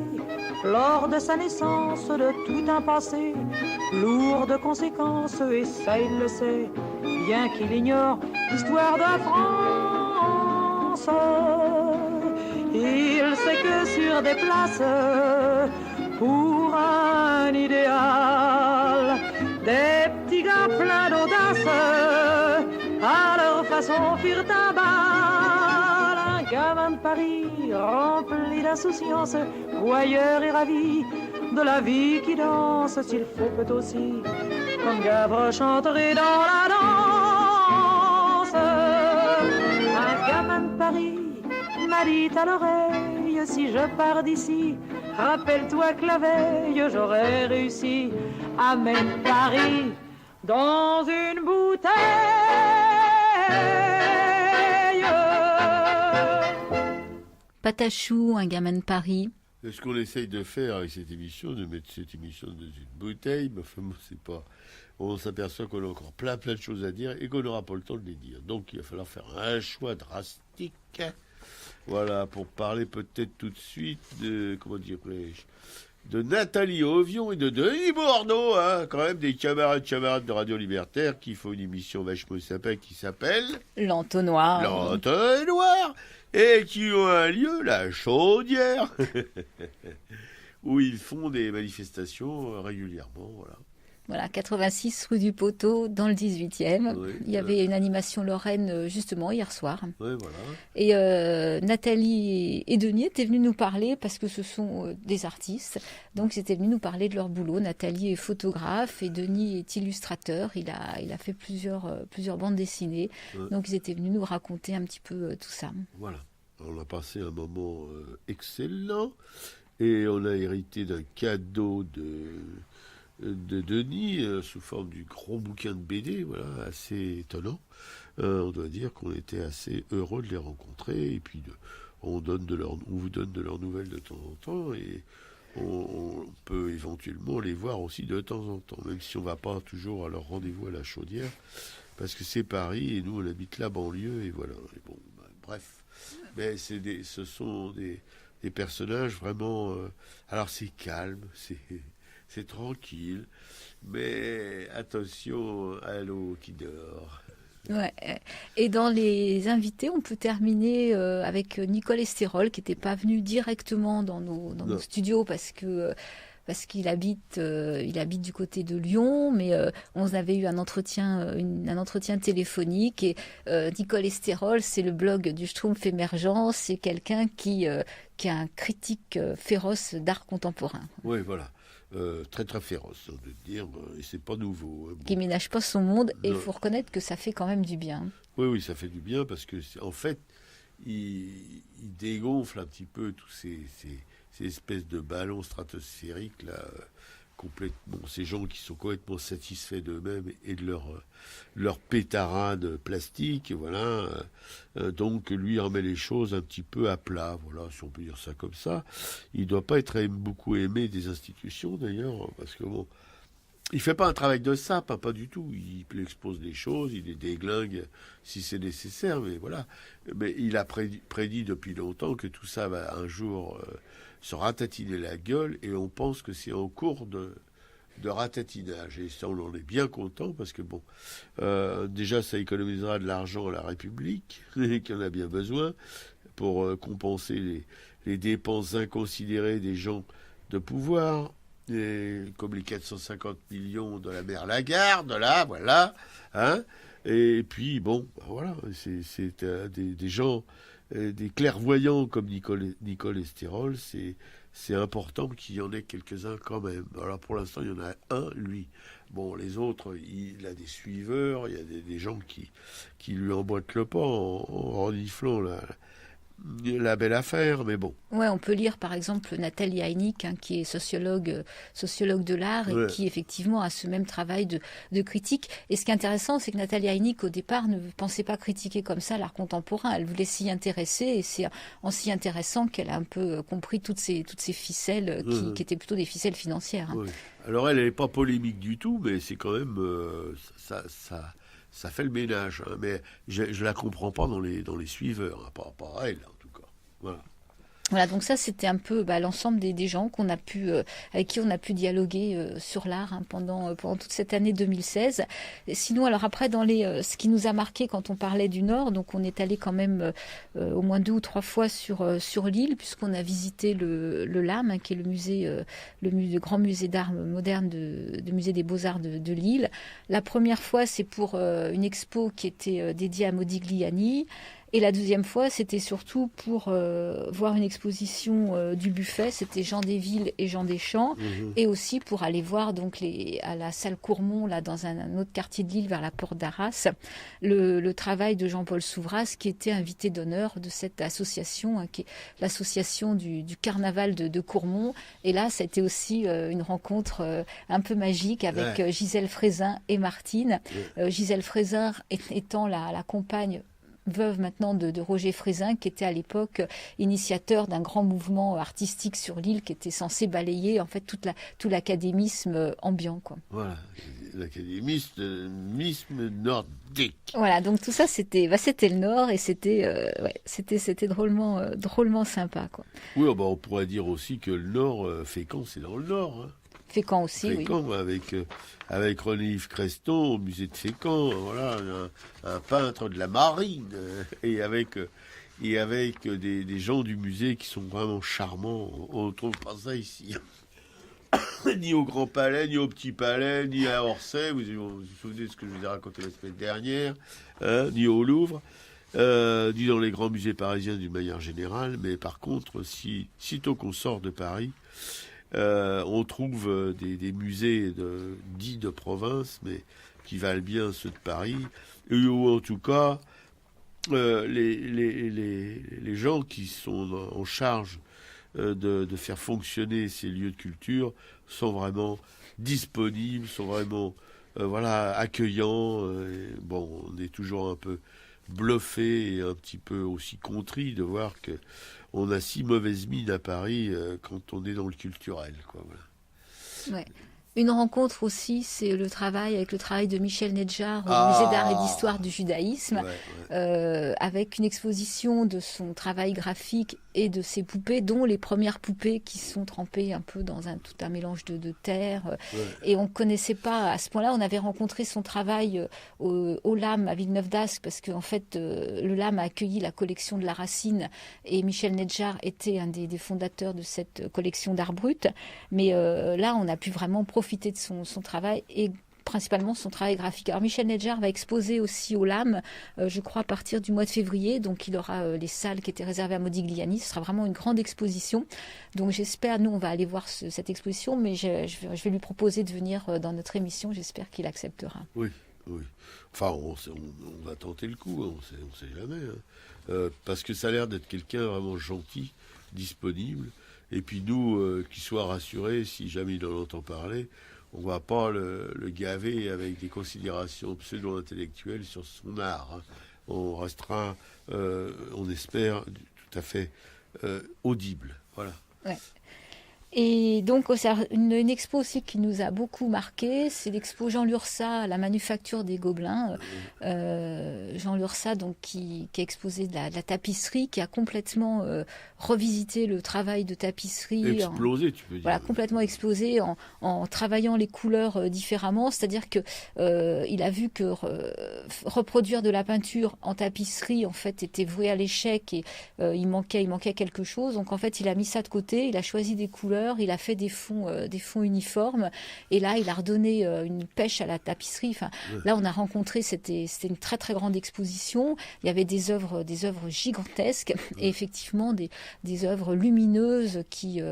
lors de sa naissance de tout un passé lourd de conséquences, et ça il le sait, bien qu'il ignore l'histoire de France. Il sait que sur des places, pour un idéal, des petits gars pleins d'audace, à leur façon firent un bal. Un gamin de Paris rempli d'insouciance, voyeur et ravi de la vie qui danse. S'il faut peut aussi, comme Gavroche, entrer dans la danse. Un gamin de Paris m'a dit à l'oreille, si je pars d'ici, rappelle-toi que la veille j'aurais réussi à mettre Paris dans une bouteille. Patachou, un gamin de Paris. C'est ce qu'on essaye de faire avec cette émission, de mettre cette émission dans une bouteille, mais enfin, c'est pas. On s'aperçoit qu'on a encore plein de choses à dire et qu'on n'aura pas le temps de les dire. Donc il va falloir faire un choix drastique. Voilà, pour parler peut-être tout de suite de, comment dirais-je, de Nathalie Ovion et de Denis Bordeaux, hein, quand même des camarades de Radio Libertaire qui font une émission vachement sympa qui s'appelle L'Entonnoir. L'Entonnoir, et qui ont un lieu, la Chaudière, où ils font des manifestations régulièrement, voilà. Voilà, 86 rue du Poteau, dans le 18e. Oui, il y avait une animation lorraine, justement, hier soir. Oui, voilà. Et Nathalie et Denis étaient venus nous parler, parce que ce sont des artistes. Donc, ils étaient venus nous parler de leur boulot. Nathalie est photographe et Denis est illustrateur. Il a fait plusieurs bandes dessinées. Ouais. Donc, ils étaient venus nous raconter un petit peu tout ça. Voilà. On a passé un moment excellent et on a hérité d'un cadeau de Denis sous forme du gros bouquin de BD, voilà, assez étonnant. On doit dire qu'on était assez heureux de les rencontrer et puis on vous donne de leurs nouvelles de temps en temps et on peut éventuellement les voir aussi de temps en temps, même si on ne va pas toujours à leur rendez-vous à la Chaudière, parce que c'est Paris et nous on habite la banlieue et voilà. Et bon, bref, mais ce sont des personnages vraiment. Alors c'est calme, c'est tranquille, mais attention à l'eau qui dort. Ouais. Et dans les invités, on peut terminer avec Nicole Estérol, qui n'était pas venu directement dans nos studios parce qu'il habite du côté de Lyon, mais on avait eu un entretien téléphonique. Et Nicole Estérol, c'est le blog du Schtroumpf émergent, c'est quelqu'un qui est un critique féroce d'art contemporain. Oui, voilà. Très très féroce, de dire, et c'est pas nouveau. Qui ménage pas son monde, et il faut reconnaître que ça fait quand même du bien. Oui, ça fait du bien parce que en fait, il dégonfle un petit peu tous ces espèces de ballons stratosphériques là, complètement, ces gens qui sont complètement satisfaits d'eux-mêmes et de leur pétarade plastique, voilà. Donc lui remet les choses un petit peu à plat, voilà, si on peut dire ça comme ça. Il doit pas être beaucoup aimé des institutions d'ailleurs, parce que bon, il fait pas un travail de sape, hein, pas du tout. Il expose des choses, il les déglingue si c'est nécessaire, mais voilà. Mais il a prédit depuis longtemps que tout ça va un jour se ratatiner la gueule, et on pense que c'est en cours de ratatinage. Et ça, on en est bien content, parce que bon, déjà, ça économisera de l'argent à la République, qui en a bien besoin, pour compenser les dépenses inconsidérées des gens de pouvoir, comme les 450 millions de la mère Lagarde, là, voilà, hein. Et puis, bon, ben voilà, c'est des gens, des clairvoyants comme Nicole Estérol, c'est important qu'il y en ait quelques-uns quand même. Alors pour l'instant, il y en a un, lui. Bon, les autres, il a des suiveurs, il y a des gens qui lui emboîtent le pas en reniflant la belle affaire, mais bon. Ouais, on peut lire par exemple Nathalie Heinig, hein, qui est sociologue de l'art, et qui effectivement a ce même travail de critique. Et ce qui est intéressant, c'est que Nathalie Heinig, au départ, ne pensait pas critiquer comme ça l'art contemporain. Elle voulait s'y intéresser, et c'est en s'y intéressant qu'elle a un peu compris toutes ces ficelles qui étaient plutôt des ficelles financières. Hein. Oui. Alors elle n'est pas polémique du tout, mais c'est quand même ça fait le ménage, hein, mais je la comprends pas dans les suiveurs, hein, pas elle en tout cas. Voilà. Voilà, donc ça c'était un peu l'ensemble des gens qu'on a pu avec qui on a pu dialoguer sur l'art pendant toute cette année 2016. Et sinon, alors après dans ce qui nous a marqué quand on parlait du Nord, donc on est allé quand même au moins 2 ou 3 fois sur l'île, puisqu'on a visité le LAM, qui est le grand musée d'art moderne de musée des Beaux-Arts de Lille. La première fois, c'est pour une expo qui était dédiée à Modigliani. Et la deuxième fois, c'était surtout pour voir une exposition du Buffet, c'était Jean Desvilles et Jean Deschamps, et aussi pour aller voir donc à la salle Courmont, là dans un autre quartier de Lille, vers la porte d'Arras, le travail de Jean-Paul Souvras, qui était invité d'honneur de cette association, qui est l'association du carnaval de Courmont. Et là, c'était aussi une rencontre un peu magique avec Gisèle Frézin et Martine. Gisèle Frézin étant la compagne veuve maintenant de Roger Frézin, qui était à l'époque initiateur d'un grand mouvement artistique sur l'île qui était censé balayer en fait tout l'académisme ambiant, quoi. Voilà, l'académisme nordique. Voilà, donc tout ça c'était le Nord, et c'était drôlement sympa, quoi. Oui, on pourrait dire aussi que le Nord, Fécamp, c'est dans le Nord, hein. Fécamp aussi, Fécamp, oui. Avec René-Yves Creston au musée de Fécamp, voilà, un peintre de la marine, et avec des gens du musée qui sont vraiment charmants. On ne trouve pas ça ici. Ni au Grand Palais, ni au Petit Palais, ni à Orsay. Vous vous souvenez de ce que je vous ai raconté la semaine dernière, ni au Louvre, ni dans les grands musées parisiens d'une manière générale. Mais par contre, sitôt qu'on sort de Paris, on trouve des musées dits de province, mais qui valent bien ceux de Paris, ou en tout cas les gens qui sont en charge de faire fonctionner ces lieux de culture sont vraiment disponibles, sont vraiment accueillants. On est toujours un peu bluffé et un petit peu aussi contrit de voir que on a si mauvaise mine à Paris quand on est dans le culturel, quoi. Voilà. Ouais. Une rencontre aussi, c'est le travail de Michel Nedjar au Musée d'art et d'histoire du judaïsme, avec une exposition de son travail graphique et de ses poupées, dont les premières poupées qui sont trempées un peu dans tout un mélange de terre. Et on ne connaissait pas, à ce point-là, on avait rencontré son travail au LAM à Villeneuve-d'Ascq, parce qu'en fait, le LAM a accueilli la collection de La Racine, et Michel Nedjar était un des fondateurs de cette collection d'art brut. Mais là, on a pu vraiment profiter de son travail, et principalement son travail graphique. Alors Michel Nedjar va exposer aussi au LAM, je crois à partir du mois de février, donc il aura les salles qui étaient réservées à Modigliani. Ce sera vraiment une grande exposition, donc j'espère, nous on va aller voir cette exposition, mais je vais lui proposer de venir dans notre émission, j'espère qu'il acceptera. Oui. Enfin, on va tenter le coup, on sait jamais, hein. Parce que ça a l'air d'être quelqu'un vraiment gentil, disponible. Et puis nous, qui soit rassurés, si jamais il en entend parler, on ne va pas le gaver avec des considérations pseudo-intellectuelles sur son art, hein. On restera, on espère, tout à fait audible. Voilà. Ouais. Et donc, une expo aussi qui nous a beaucoup marqué, c'est l'expo Jean Lursa, la manufacture des Gobelins. Jean Lursa, donc, qui a exposé de la tapisserie, qui a complètement revisité le travail de tapisserie. Explosé, tu peux dire. Voilà, complètement explosé en travaillant les couleurs différemment. C'est-à-dire que il a vu que reproduire de la peinture en tapisserie, en fait, était voué à l'échec, et il manquait quelque chose. Donc, en fait, il a mis ça de côté, il a choisi des couleurs, il a fait des fonds uniformes, et là il a redonné une pêche à la tapisserie. Enfin, là on a rencontré, c'était une très très grande exposition. Il y avait des œuvres gigantesques, et effectivement des œuvres lumineuses qui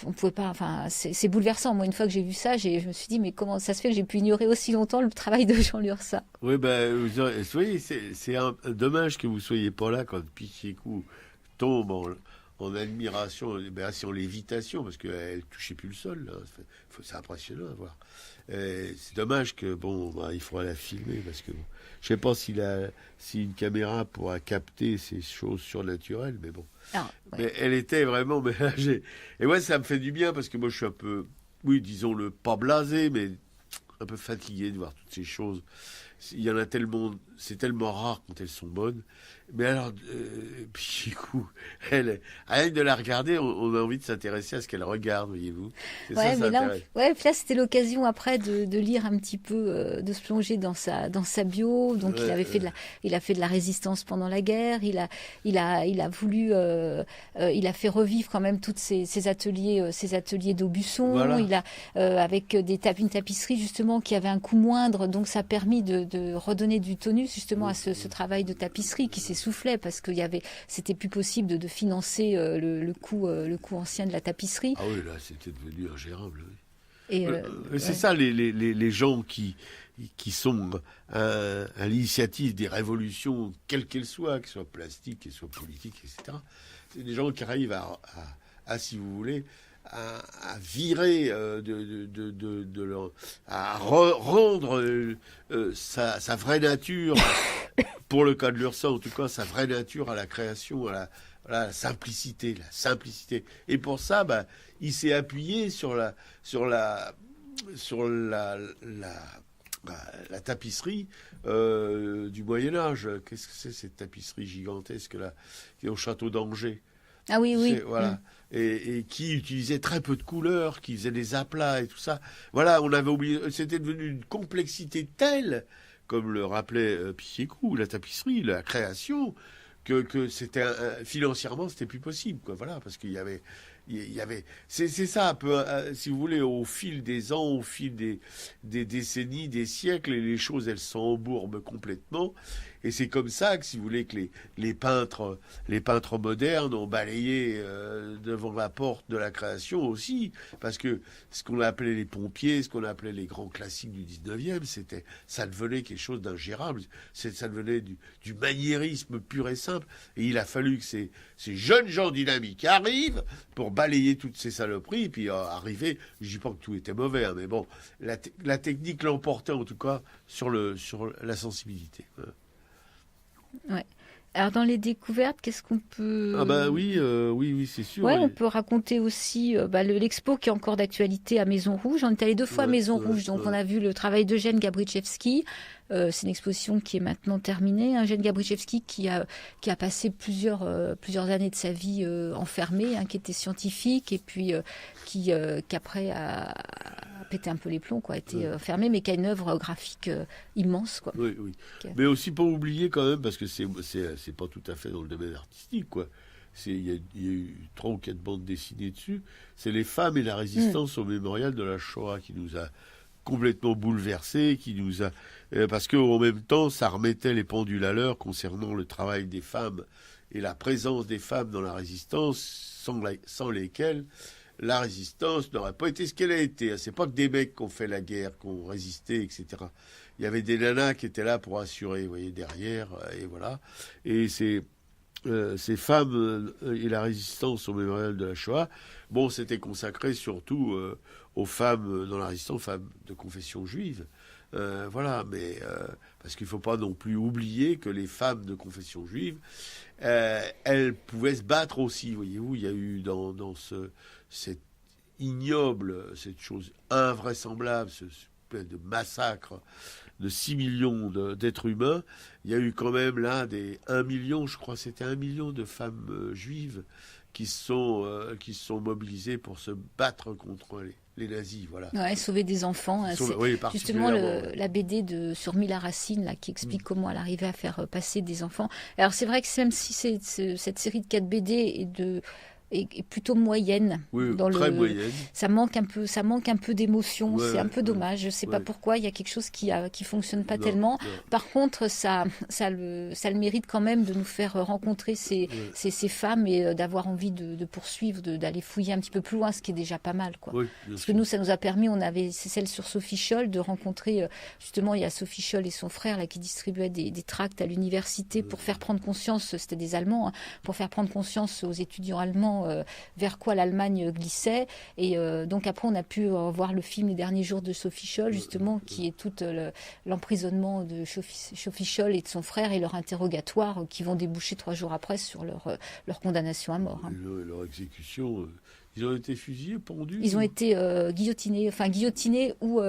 on pouvait pas. Enfin, c'est bouleversant. Moi, une fois que j'ai vu ça, je me suis dit, mais comment ça se fait que j'ai pu ignorer aussi longtemps le travail de Jean Lursa? Oui, vous voyez, c'est dommage que vous soyez pas là quand Pichicou tombe en admiration, en lévitation, parce qu'elle ne touchait plus le sol. C'est impressionnant à voir. C'est dommage que, il faudra la filmer, parce que je ne sais pas si une caméra pourra capter ces choses surnaturelles, mais bon. Ah, ouais. Mais elle était vraiment mélangée. Et ouais, ça me fait du bien, parce que moi, je suis un peu, disons-le, pas blasé, mais un peu fatigué de voir toutes ces choses il y en a tellement, c'est tellement rare quand elles sont bonnes. Mais alors, Pichicou, rien que de la regarder, on a envie de s'intéresser à ce qu'elle regarde, voyez-vous. C'est Ouais, ça mais là, intéresse. puis là, c'était l'occasion après de lire un petit peu, de se plonger dans sa bio. Donc, Ouais, il a fait de la résistance pendant la guerre. Il a voulu, il a fait revivre quand même toutes ses ateliers d'Aubusson. Voilà. Il a, avec une tapisserie justement qui avait un coût moindre. Donc, ça a permis de redonner du tonus justement à ce travail de tapisserie qui s'essoufflait parce c'était plus possible de financer le coût ancien de la tapisserie. Ah oui, là, c'était devenu ingérable. Oui. Et, C'est ouais. ça, les gens qui sont à l'initiative des révolutions, quelles qu'elles soient plastiques, qu'elles soient politiques, etc. C'est des gens qui arrivent si vous voulez, à virer rendre sa vraie nature, pour le cas de l'URSA en tout cas, sa vraie nature à la création, à la simplicité. Et pour ça, il s'est appuyé sur la tapisserie du Moyen-Âge. Qu'est-ce que c'est cette tapisserie gigantesque là, qui est au château d'Angers? Ah oui, oui. Voilà. Et qui utilisait très peu de couleurs, qui faisait des aplats et tout ça. Voilà, on avait oublié. C'était devenu une complexité telle, comme le rappelait Pichicou, la tapisserie, la création, que c'était financièrement c'était plus possible, quoi. Voilà, parce qu'il y avait. C'est ça un peu, si vous voulez, au fil des ans, au fil des décennies, des siècles, et les choses elles s'embourbent complètement. Et c'est comme ça que, si vous voulez, que les peintres modernes ont balayé devant la porte de la création aussi, parce que ce qu'on appelait les pompiers, ce qu'on appelait les grands classiques du 19e, ça devenait quelque chose d'ingérable. Ça devenait du maniérisme pur et simple. Et il a fallu que ces jeunes gens dynamiques arrivent pour balayer toutes ces saloperies, et puis arriver, je dis pas que tout était mauvais, hein, mais bon, la technique l'emportait en tout cas sur la sensibilité. Ouais. Alors dans les découvertes, qu'est-ce qu'on peut... Ah bah oui, c'est sûr. Ouais, oui. on peut raconter aussi l'expo qui est encore d'actualité à Maison Rouge. On est allé 2 fois à Maison Rouge, donc on a vu le travail d'Eugène Gabrichevski. C'est une exposition qui est maintenant terminée. Eugène Gabrichevski qui a passé plusieurs années de sa vie enfermé, qui était scientifique et puis qui après a pété un peu les plombs, quoi, a été fermé, mais qui a une œuvre graphique immense, quoi. Oui. Mais aussi pas oublier quand même, parce que c'est pas tout à fait dans le domaine artistique, quoi. Il y a eu 3 ou 4 bandes dessinées dessus. C'est les femmes et la résistance au mémorial de la Shoah qui nous a complètement bouleversés, parce qu'en même temps, ça remettait les pendules à l'heure concernant le travail des femmes et la présence des femmes dans la résistance, sans lesquelles la résistance n'aurait pas été ce qu'elle a été. C'est pas que des mecs qui ont fait la guerre, qui ont résisté, etc. Il y avait des nanas qui étaient là pour assurer, vous voyez, derrière, et voilà. Et ces femmes et la résistance au mémorial de la Shoah, bon, c'était consacré surtout aux femmes dans la résistance, aux femmes de confession juive. Voilà, mais parce qu'il ne faut pas non plus oublier que les femmes de confession juive, elles pouvaient se battre aussi, voyez-vous. Il y a eu dans cette ignoble, cette chose invraisemblable, ce espèce de massacre de 6 millions d'êtres humains, il y a eu quand même là 1 million, je crois, c'était 1 million de femmes juives qui se sont mobilisées pour se battre contre les nazis, voilà. Ouais, sauver des enfants. Oui, justement la BD sur Mila Racine là, qui explique comment elle arrivait à faire passer des enfants. Alors c'est vrai que même si cette série de 4 BD est plutôt moyenne. Oui, très moyenne. Ça manque un peu d'émotion. Ouais, c'est un peu dommage. Je ne sais pas pourquoi. Il y a quelque chose qui fonctionne pas tellement. Non. Par contre, ça le mérite quand même de nous faire rencontrer ces femmes et d'avoir envie de poursuivre, d'aller fouiller un petit peu plus loin, ce qui est déjà pas mal, quoi. Oui, parce que nous, ça nous a permis, c'est celle sur Sophie Scholl, de rencontrer, justement, il y a Sophie Scholl et son frère là, qui distribuaient des tracts à l'université pour faire prendre conscience, c'était des Allemands, pour faire prendre conscience aux étudiants allemands vers quoi l'Allemagne glissait. Et donc après, on a pu voir le film Les Derniers Jours de Sophie Scholl, justement, qui est tout l'emprisonnement de Sophie Scholl et de son frère et leur interrogatoire qui vont déboucher 3 jours après sur leur condamnation à mort. Leur exécution Ils ont été fusillés, pendus. Ils ont été guillotinés, ou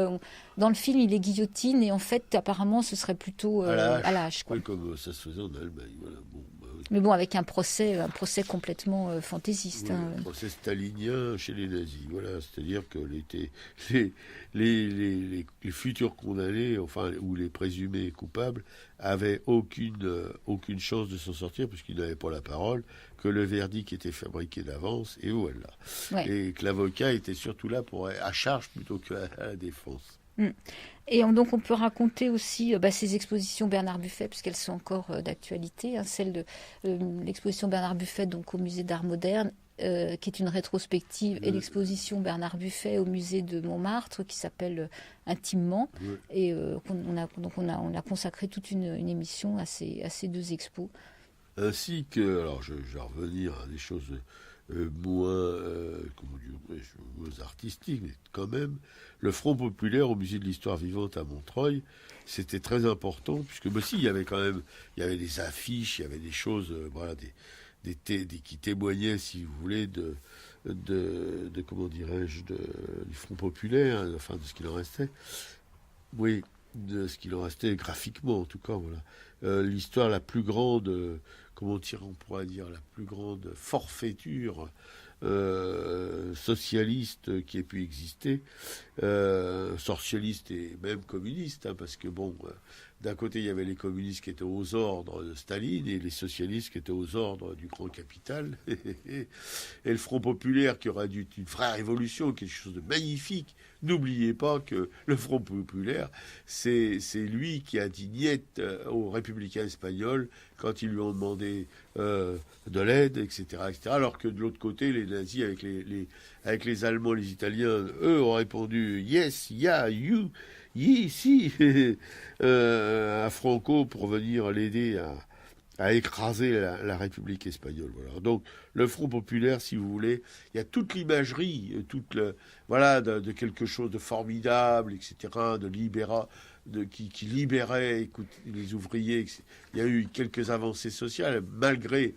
dans le film il les guillotine, et en fait apparemment ce serait plutôt à la hache, quoi. Oui, comme ça se faisait en Allemagne. Voilà. Bon, oui. Mais bon, avec un procès complètement fantaisiste. Oui, Hein. un procès stalinien chez les nazis. Voilà, c'est-à-dire que les futurs condamnés, enfin, ou les présumés coupables, avaient aucune chance de s'en sortir, puisqu'ils n'avaient pas la parole, que le verdict était fabriqué d'avance, et voilà. Ouais. Et que l'avocat était surtout là à charge plutôt qu'à la défense. Et donc on peut raconter aussi ces expositions Bernard Buffet, puisqu'elles sont encore d'actualité, hein, celle de l'exposition Bernard Buffet donc au musée d'art moderne, qui est une rétrospective, et l'exposition Bernard Buffet au musée de Montmartre, qui s'appelle Intimement, et on a consacré toute une émission à ces deux expos. Ainsi que, alors je vais revenir à des choses moins artistiques, mais quand même, le Front populaire au musée de l'histoire vivante à Montreuil, c'était très important, puisque il y avait des affiches, il y avait des choses, qui témoignaient, si vous voulez, de comment dirais-je, du Front populaire, enfin de ce qu'il en restait. Oui, de ce qu'il en restait graphiquement, en tout cas, voilà. L'histoire la plus grande, on pourrait dire, la plus grande forfaiture socialiste qui ait pu exister, socialiste et même communiste, hein, parce que d'un côté il y avait les communistes qui étaient aux ordres de Staline et les socialistes qui étaient aux ordres du grand capital, et le Front populaire qui aura dû être une vraie révolution, quelque chose de magnifique. N'oubliez pas que le Front populaire, c'est lui qui a dit niet aux républicains espagnols quand ils lui ont demandé de l'aide, etc., etc. Alors que de l'autre côté, les nazis, avec les Allemands, les Italiens, eux ont répondu yes, yeah, you, ye, si, à Franco pour venir l'aider à écraser la République espagnole. Voilà. Donc, le Front populaire, si vous voulez, il y a toute l'imagerie, de quelque chose de formidable, etc., qui libérait les ouvriers. Il y a eu quelques avancées sociales, malgré,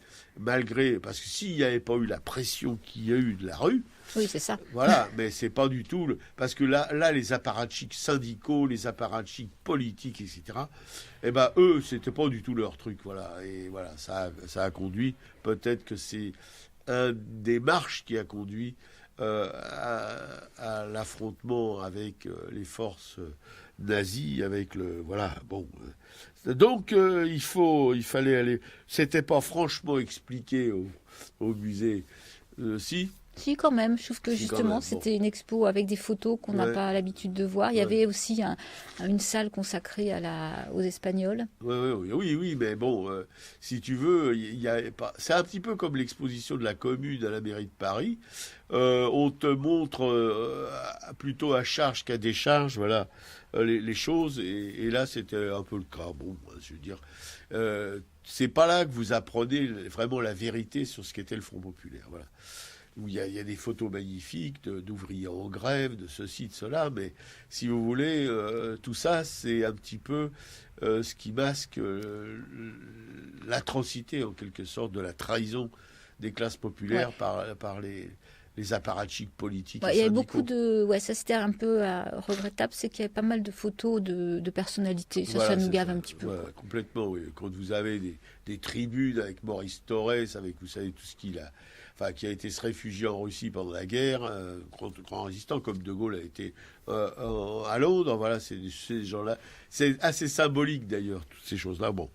parce que s'il n'y avait pas eu la pression qu'il y a eu de la rue, oui, c'est ça. Voilà, mais c'est pas du tout parce que là, les apparatchiks syndicaux, les apparatchiks politiques, etc. Eux, c'était pas du tout leur truc, voilà. Et voilà, ça a conduit. Peut-être que c'est un des marches qui a conduit à l'affrontement avec les forces nazies, avec le voilà. Bon, donc il fallait aller. C'était pas franchement expliqué au musée, si. Si, quand même. Je trouve que justement, c'était une expo avec des photos qu'on n'a pas l'habitude de voir. Il y avait aussi une salle consacrée aux Espagnols. Oui, mais si tu veux, c'est un petit peu comme l'exposition de la Commune à la mairie de Paris. On te montre plutôt à charge qu'à décharge, voilà, les choses. Et là, c'était un peu le cas. Bon, je veux dire, c'est pas là que vous apprenez vraiment la vérité sur ce qu'était le Front populaire, voilà. Où il y a des photos magnifiques d'ouvriers en grève, de ceci, de cela, mais si vous voulez, tout ça, c'est un petit peu ce qui masque l'atrocité, en quelque sorte, de la trahison des classes populaires par les apparatchiks politiques. Il y avait beaucoup ça c'était un peu regrettable, c'est qu'il y avait pas mal de photos de personnalités. Ça nous gave un petit peu. Voilà, complètement, oui. Quand vous avez des tribunes avec Maurice Thorez, avec, vous savez, tout ce qu'il a... Enfin, qui a été se réfugier en Russie pendant la guerre, grand résistant, comme De Gaulle a été à Londres. Voilà, c'est ces gens-là. C'est assez symbolique, d'ailleurs, toutes ces choses-là. Bon,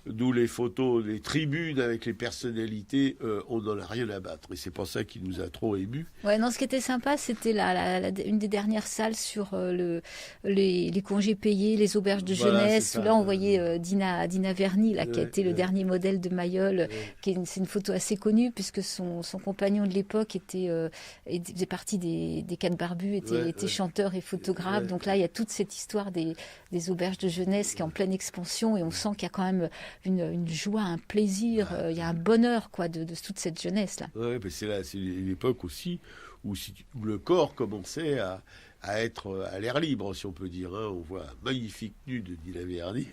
d'où les photos, les tribunes avec les personnalités, on n'en a rien à battre. Et c'est pas ça qui nous a trop émus. Ouais, non, ce qui était sympa, c'était une des dernières salles sur les congés payés, les auberges de jeunesse. Où là, on voyait Dina Verny, qui a été le dernier modèle de Mayol. C'est une photo assez connue, puisque son compagnon de l'époque faisait partie des Quatre Barbus, était chanteur et photographe. Donc là, il y a toute cette histoire des auberges de jeunesse qui est en pleine expansion, et on sent qu'il y a quand même une joie, un plaisir, il y a un bonheur de toute cette jeunesse là. Ouais, mais c'est l'époque aussi où le corps commençait à être à l'air libre, si on peut dire. Hein. On voit un magnifique nu de Dina Verny.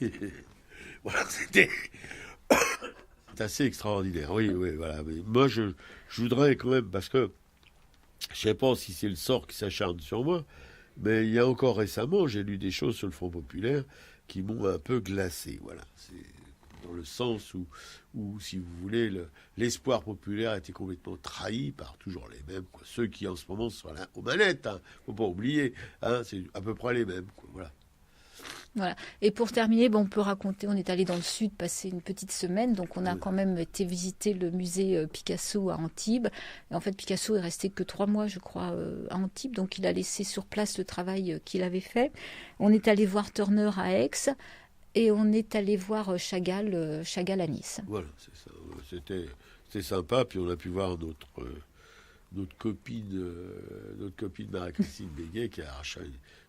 Voilà, c'était assez extraordinaire. Oui, voilà. Mais moi, je voudrais quand même, parce que je ne sais pas si c'est le sort qui s'acharne sur moi, mais il y a encore récemment, j'ai lu des choses sur le Front populaire qui m'ont un peu glacé. Voilà, c'est dans le sens où si vous voulez, l'espoir populaire a été complètement trahi par toujours les mêmes, quoi. Ceux qui en ce moment sont aux manettes, hein, faut pas oublier, hein, c'est à peu près les mêmes, quoi. Voilà. Voilà. Et pour terminer, on peut raconter, on est allé dans le sud passer une petite semaine, donc on a quand même été visiter le musée Picasso à Antibes. Et en fait, Picasso est resté que 3 mois, je crois, à Antibes, donc il a laissé sur place le travail qu'il avait fait. On est allé voir Turner à Aix et on est allé voir Chagall à Nice. Voilà, c'est ça. C'était sympa, puis on a pu voir notre copine Marie-Christine Béguet qui a arraché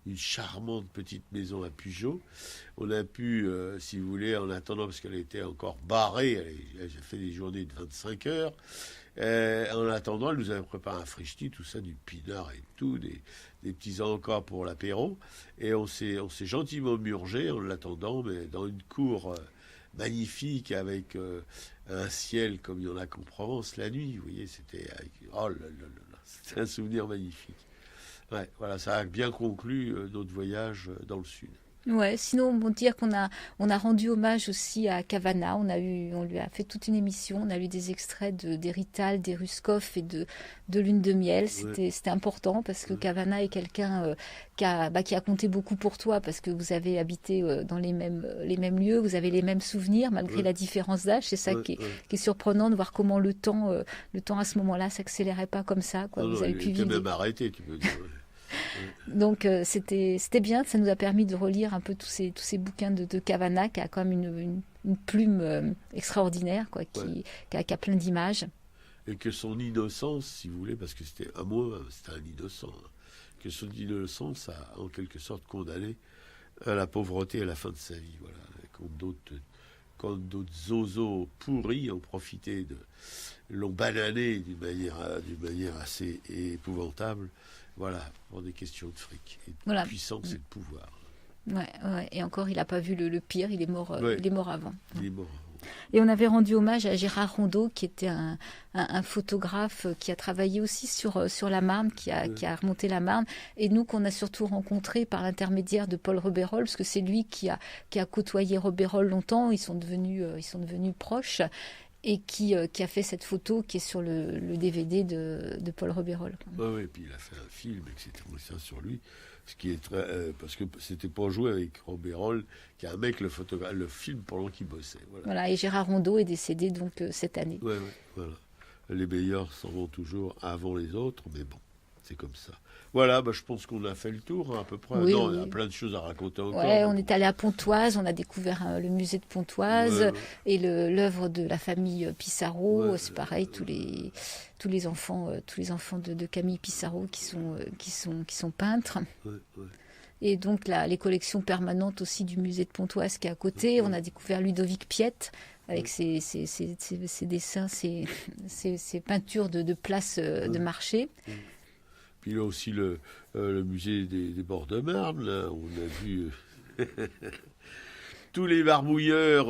une charmante petite maison à Pugeot. On a pu, si vous voulez, en attendant, parce qu'elle était encore barrée, elle a fait des journées de 25 heures, en attendant, elle nous avait préparé un frichti, tout ça, du pinard et tout, des petits encas pour l'apéro, et on s'est gentiment murgé en l'attendant, mais dans une cour magnifique, avec un ciel comme il y en a qu'en Provence la nuit, vous voyez, c'était c'était un souvenir magnifique. Ouais, voilà, ça a bien conclu notre voyage dans le sud. Ouais, sinon on peut dire qu'on a rendu hommage aussi à Cavana. On lui a fait toute une émission. On a lu des extraits des Rital, des Ruskov et de Lune de miel. C'était important parce que Cavana est quelqu'un qui a compté beaucoup pour toi parce que vous avez habité dans les mêmes lieux, vous avez les mêmes souvenirs malgré la différence d'âge. C'est ça qui est surprenant de voir comment le temps à ce moment-là s'accélérait pas comme ça, quoi. Vous avez pu vivre. Même arrêté, tu peux dire. Donc c'était bien, ça nous a permis de relire un peu tous ces bouquins de Cavana, qui a quand même une plume extraordinaire, quoi, qui a plein d'images. Et que son innocence, si vous voulez, parce que c'était un innocent, hein, que son innocence a en quelque sorte condamné à la pauvreté à la fin de sa vie. Voilà. Quand d'autres zozos pourris ont profité l'ont banané d'une manière assez épouvantable. Voilà, pour des questions de fric et de puissance et de pouvoir. Ouais. Et encore, il n'a pas vu le pire, il est mort avant. Il est mort avant. Et on avait rendu hommage à Gérard Rondeau, qui était un photographe qui a travaillé aussi sur la Marne, qui a remonté la Marne, et nous qu'on a surtout rencontré par l'intermédiaire de Paul Robérol, parce que c'est lui qui a côtoyé Robérol longtemps, ils sont devenus proches. Et qui a fait cette photo qui est sur le DVD de Paul Robérol. Oui, et puis il a fait un film, etc. sur lui, ce qui est très, parce que c'était pas joué avec Robérol, qui est un mec, le film pendant qu'il bossait. Voilà, et Gérard Rondeau est décédé donc cette année. Oui, voilà. Les meilleurs s'en vont toujours avant les autres, mais bon, c'est comme ça. Voilà, je pense qu'on a fait le tour, hein, à peu près. Oui, il y a plein de choses à raconter encore. Ouais, on est allé à Pontoise, on a découvert le musée de Pontoise et l'œuvre de la famille Pissarro. C'est pareil, tous les enfants de Camille Pissarro qui sont peintres. Et donc les collections permanentes aussi du musée de Pontoise qui est à côté. On a découvert Ludovic Piette avec ses dessins, ses peintures de places de marché. Puis là aussi le musée des bords de Marne, là, on a vu tous les barbouilleurs,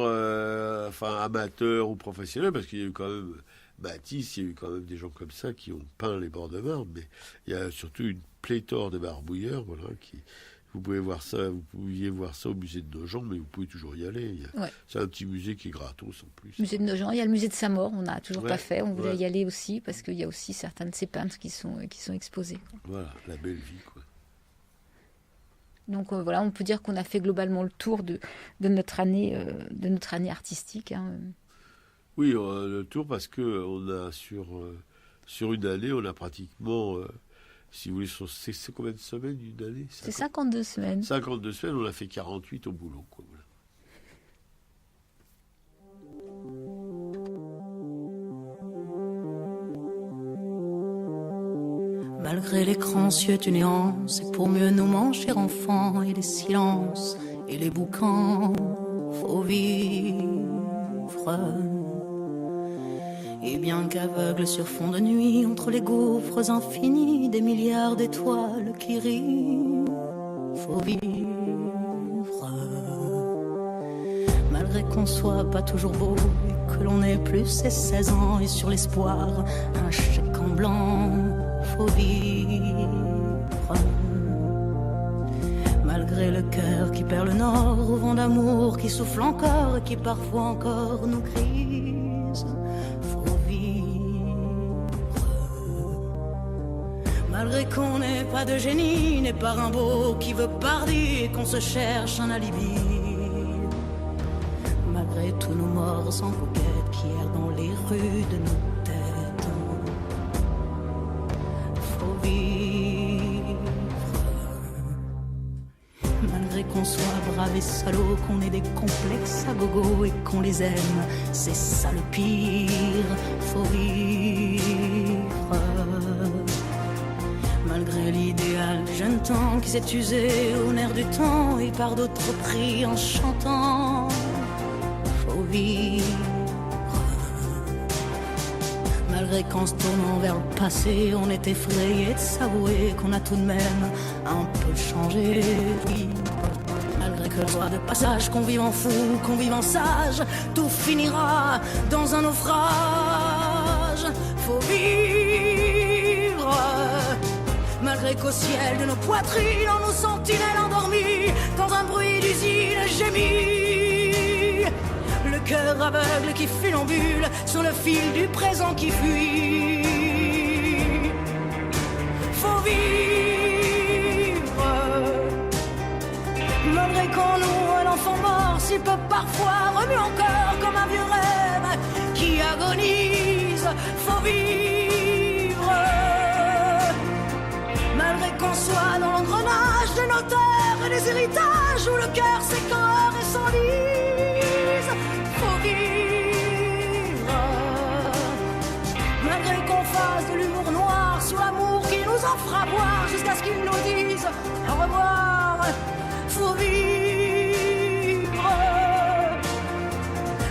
amateurs ou professionnels, parce qu'il y a eu quand même Matisse, il y a eu quand même des gens comme ça qui ont peint les bords de Marne, mais il y a surtout une pléthore de barbouilleurs, voilà, vous pouviez voir ça au musée de Nogent, mais vous pouvez toujours y aller. C'est un petit musée qui est gratos en plus. Musée de Nogent, il y a le musée de Saint-Maur, on n'a toujours pas fait, on voulait y aller aussi, parce qu'il y a aussi certains de ces peintres qui sont exposés. Voilà, la belle vie, quoi. Donc voilà, on peut dire qu'on a fait globalement le tour de notre année artistique. Hein. Oui, le tour, parce que on a sur une année, on a pratiquement... si vous voulez, c'est combien de semaines une année? C'est 52 semaines. 52 semaines, on a fait 48 au boulot, quoi. Voilà. Malgré l'écran cieux tu néance, c'est pour mieux nous manger enfants, et les silences et les boucans, faut vivre. Et bien qu'aveugle sur fond de nuit, entre les gouffres infinis, des milliards d'étoiles qui rient, faut vivre. Malgré qu'on soit pas toujours beau, et que l'on ait plus ses 16 ans, et sur l'espoir, un chèque en blanc, faut vivre. Malgré le cœur qui perd le nord, au vent d'amour qui souffle encore et qui parfois encore nous grise, faut vivre. Malgré qu'on n'ait pas de génie, n'est pas Rimbaud qui veut parler, qu'on se cherche un alibi. Malgré tous nos morts sans coquette qui errent dans les rues de nos têtes, faut vivre. Malgré qu'on soit brave et salaud, qu'on ait des complexes à gogo et qu'on les aime, c'est ça le pire, faut vivre. Malgré l'idéal du jeune temps qui s'est usé au nerf du temps et par d'autres pris en chantant, faut vivre. Malgré qu'en se tournant vers le passé, on est effrayé de s'avouer qu'on a tout de même un peu changé. Oui. Malgré que l'on soit de passage, qu'on vive en fou, qu'on vive en sage, tout finira dans un naufrage. Faut vivre. Malgré qu'au ciel de nos poitrines, on nos sentinelles endormies, dans un bruit d'usine gémit. Le cœur aveugle qui funambule sur le fil du présent qui fuit. Faut vivre. Malgré qu'on noue l'enfant mort, s'il peut parfois remuer encore comme un vieux rêve qui agonise. Faut vivre. Malgré qu'on soit dans l'engrenage des notaires et des héritages où le cœur s'écore et s'enlise, faut vivre. Malgré qu'on fasse de l'humour noir sur l'amour qui nous en fera boire jusqu'à ce qu'ils nous disent au revoir, faut vivre.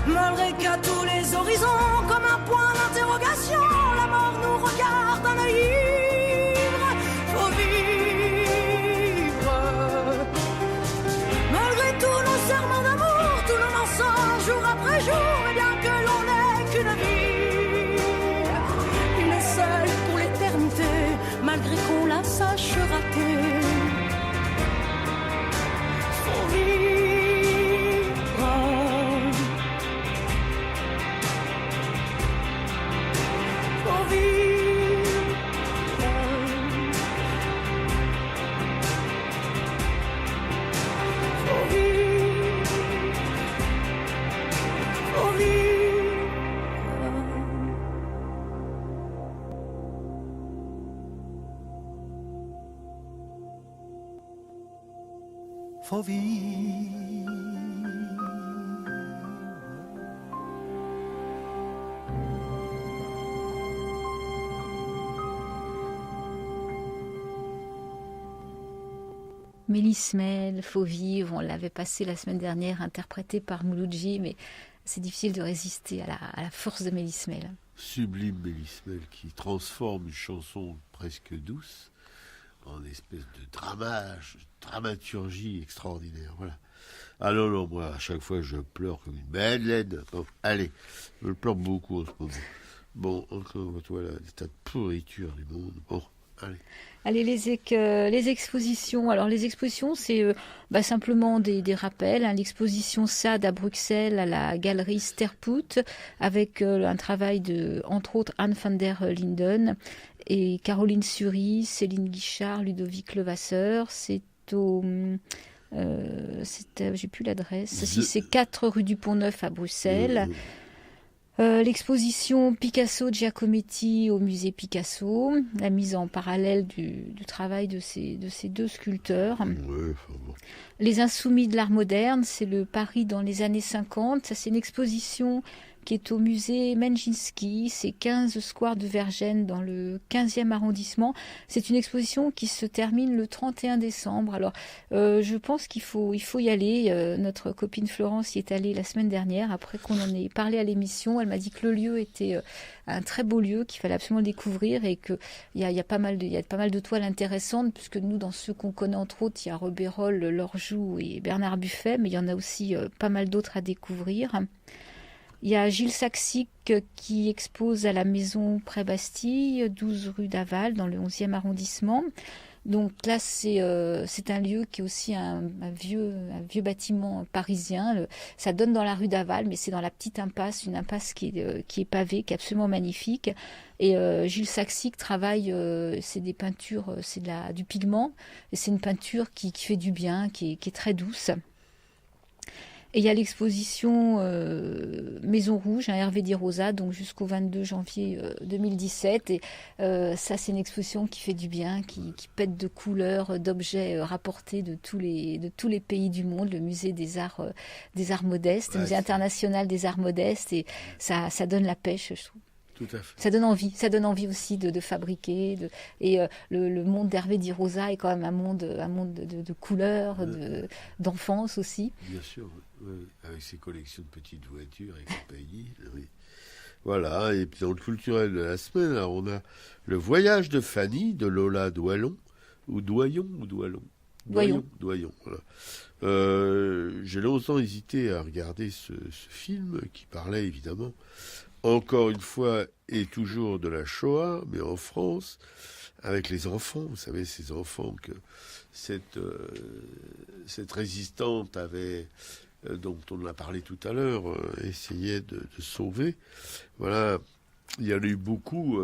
Malgré qu'à tous les horizons, comme un point d'interrogation, la mort nous regarde d'un œil ivre, faut vivre. Malgré tous nos serments d'amour, tous nos mensonges, jour après jour, et bien que l'on n'ait qu'une vie, une seule pour l'éternité, malgré qu'on la sache rater, faut vivre. Faut vivre. Faut vivre. Faut vivre. Faut vivre. Mélismel, Faut vivre, on l'avait passé la semaine dernière, interprété par Mouloudji, mais c'est difficile de résister à la force de Mélismel. Sublime Mélismel qui transforme une chanson presque douce en espèce de dramaturgie extraordinaire. Voilà. Alors non, moi, à chaque fois, je pleure comme une madeleine. Bon, allez, je pleure beaucoup en ce moment. Bon, encore, voilà, des tas de pourriture du monde. Bon, allez. Allez, les expositions. Alors, les expositions, c'est simplement des rappels. Hein. L'exposition SAD à Bruxelles, à la galerie Sterpoot, avec un travail de, entre autres, Anne van der Linden et Caroline Sury, Céline Guichard, Ludovic Levasseur. C'est au... j'ai plus l'adresse. Si, c'est 4 rue du Pont-Neuf à Bruxelles. L'exposition Picasso Giacometti au musée Picasso, la mise en parallèle du travail de ces deux sculpteurs. Ouais, bon. Les Insoumis de l'art moderne, c'est le Paris dans les années 50. Ça, c'est une exposition qui est au musée Menjinski, c'est 15 square de Vergennes dans le 15e arrondissement. C'est une exposition qui se termine le 31 décembre. Alors, je pense qu'il faut y aller. Notre copine Florence y est allée la semaine dernière, après qu'on en ait parlé à l'émission. Elle m'a dit que le lieu était un très beau lieu, qu'il fallait absolument le découvrir et qu'il y a pas mal de toiles intéressantes, puisque nous, dans ceux qu'on connaît entre autres, il y a Robérol, Lorjou et Bernard Buffet, mais il y en a aussi pas mal d'autres à découvrir. Il y a Gilles Saxic qui expose à la maison Près-Bastille, 12 rue d'Aval, dans le 11e arrondissement. Donc là, c'est un lieu qui est aussi un vieux bâtiment parisien. Ça donne dans la rue d'Aval, mais c'est dans la petite impasse, une impasse qui est pavée, qui est absolument magnifique. Et Gilles Saxic travaille, c'est des peintures, c'est du pigment, et c'est une peinture qui fait du bien, qui est très douce. Et il y a l'exposition Maison Rouge, Hervé Di Rosa, donc jusqu'au 22 janvier 2017. Et ça, c'est une exposition qui fait du bien, qui pète de couleurs, d'objets rapportés de tous les pays du monde, le musée des arts modestes, le musée international des arts modestes. Et ça donne la pêche, je trouve. Tout à fait. Ça donne envie aussi de fabriquer. Le monde d'Hervé Di Rosa est quand même un monde de couleurs, d'enfance aussi. Bien sûr, oui, avec ses collections de petites voitures et compagnie. Oui. Voilà, et puis dans le culturel de la semaine, alors on a Le Voyage de Fanny de Lola Doillon, Doyon, voilà. J'ai longtemps hésité à regarder ce film qui parlait évidemment encore une fois et toujours de la Shoah, mais en France, avec les enfants. Vous savez, ces enfants que cette résistante avait, dont on a parlé tout à l'heure, essayait de sauver. Voilà, il y en a eu beaucoup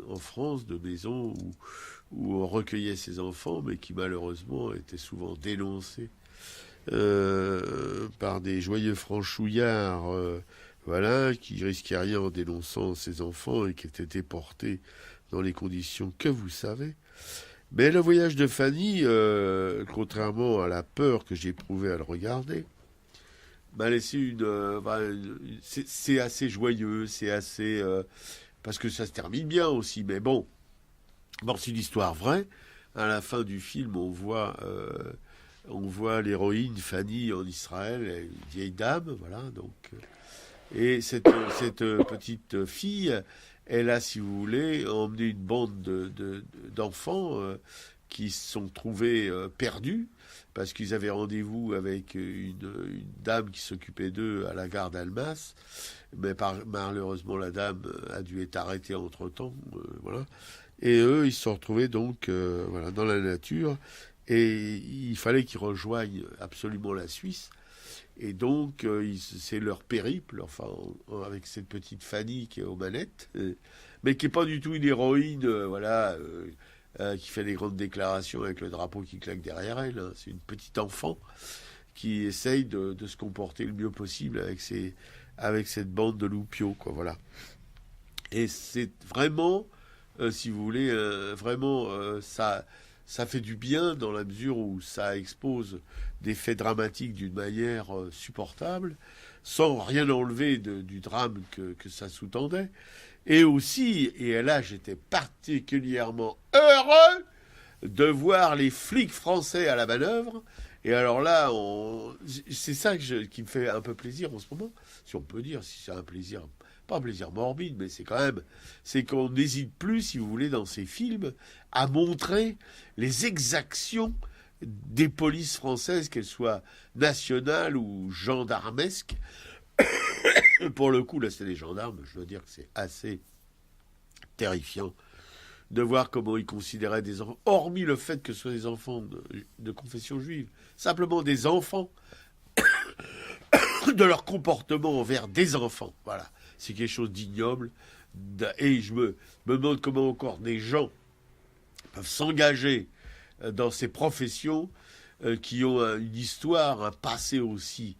en France de maisons où on recueillait ces enfants, mais qui malheureusement étaient souvent dénoncés par des joyeux franchouillards, voilà, qui risquaient rien en dénonçant ces enfants et qui étaient déportés dans les conditions que vous savez. Mais Le Voyage de Fanny, contrairement à la peur que j'éprouvais à le regarder, m'a laissé c'est assez joyeux, c'est assez... parce que ça se termine bien aussi, mais bon, c'est une histoire vraie. À la fin du film, on voit l'héroïne Fanny en Israël, une vieille dame, voilà, donc... Et cette petite fille, elle a, si vous voulez, emmené une bande d'enfants qui se sont trouvés perdus parce qu'ils avaient rendez-vous avec une dame qui s'occupait d'eux à la gare d'Almas. Mais malheureusement, la dame a dû être arrêtée entre-temps. Voilà. Et eux, ils se sont retrouvés donc voilà, dans la nature. Et il fallait qu'ils rejoignent absolument la Suisse. Et donc, c'est leur périple, enfin, avec cette petite Fanny qui est aux manettes, mais qui n'est pas du tout une héroïne, qui fait des grandes déclarations avec le drapeau qui claque derrière elle. Hein. C'est une petite enfant qui essaye de se comporter le mieux possible avec cette bande de loupiaux, quoi, voilà. Et c'est vraiment, si vous voulez, ça fait du bien dans la mesure où ça expose des faits dramatiques d'une manière supportable, sans rien enlever du drame que ça sous-tendait. Et aussi, et là j'étais particulièrement heureux de voir les flics français à la manœuvre. Et alors là, c'est ça qui me fait un peu plaisir en ce moment, si on peut dire, si c'est un plaisir... Pas un plaisir morbide, mais c'est qu'on n'hésite plus, si vous voulez, dans ces films, à montrer les exactions des polices françaises, qu'elles soient nationales ou gendarmesques. Pour le coup, là, c'est les gendarmes. Je dois dire que c'est assez terrifiant de voir comment ils considéraient des enfants, hormis le fait que ce soit des enfants de confession juive, simplement des enfants, de leur comportement envers des enfants. Voilà. C'est quelque chose d'ignoble. Et je me demande comment encore des gens peuvent s'engager dans ces professions qui ont une histoire, un passé aussi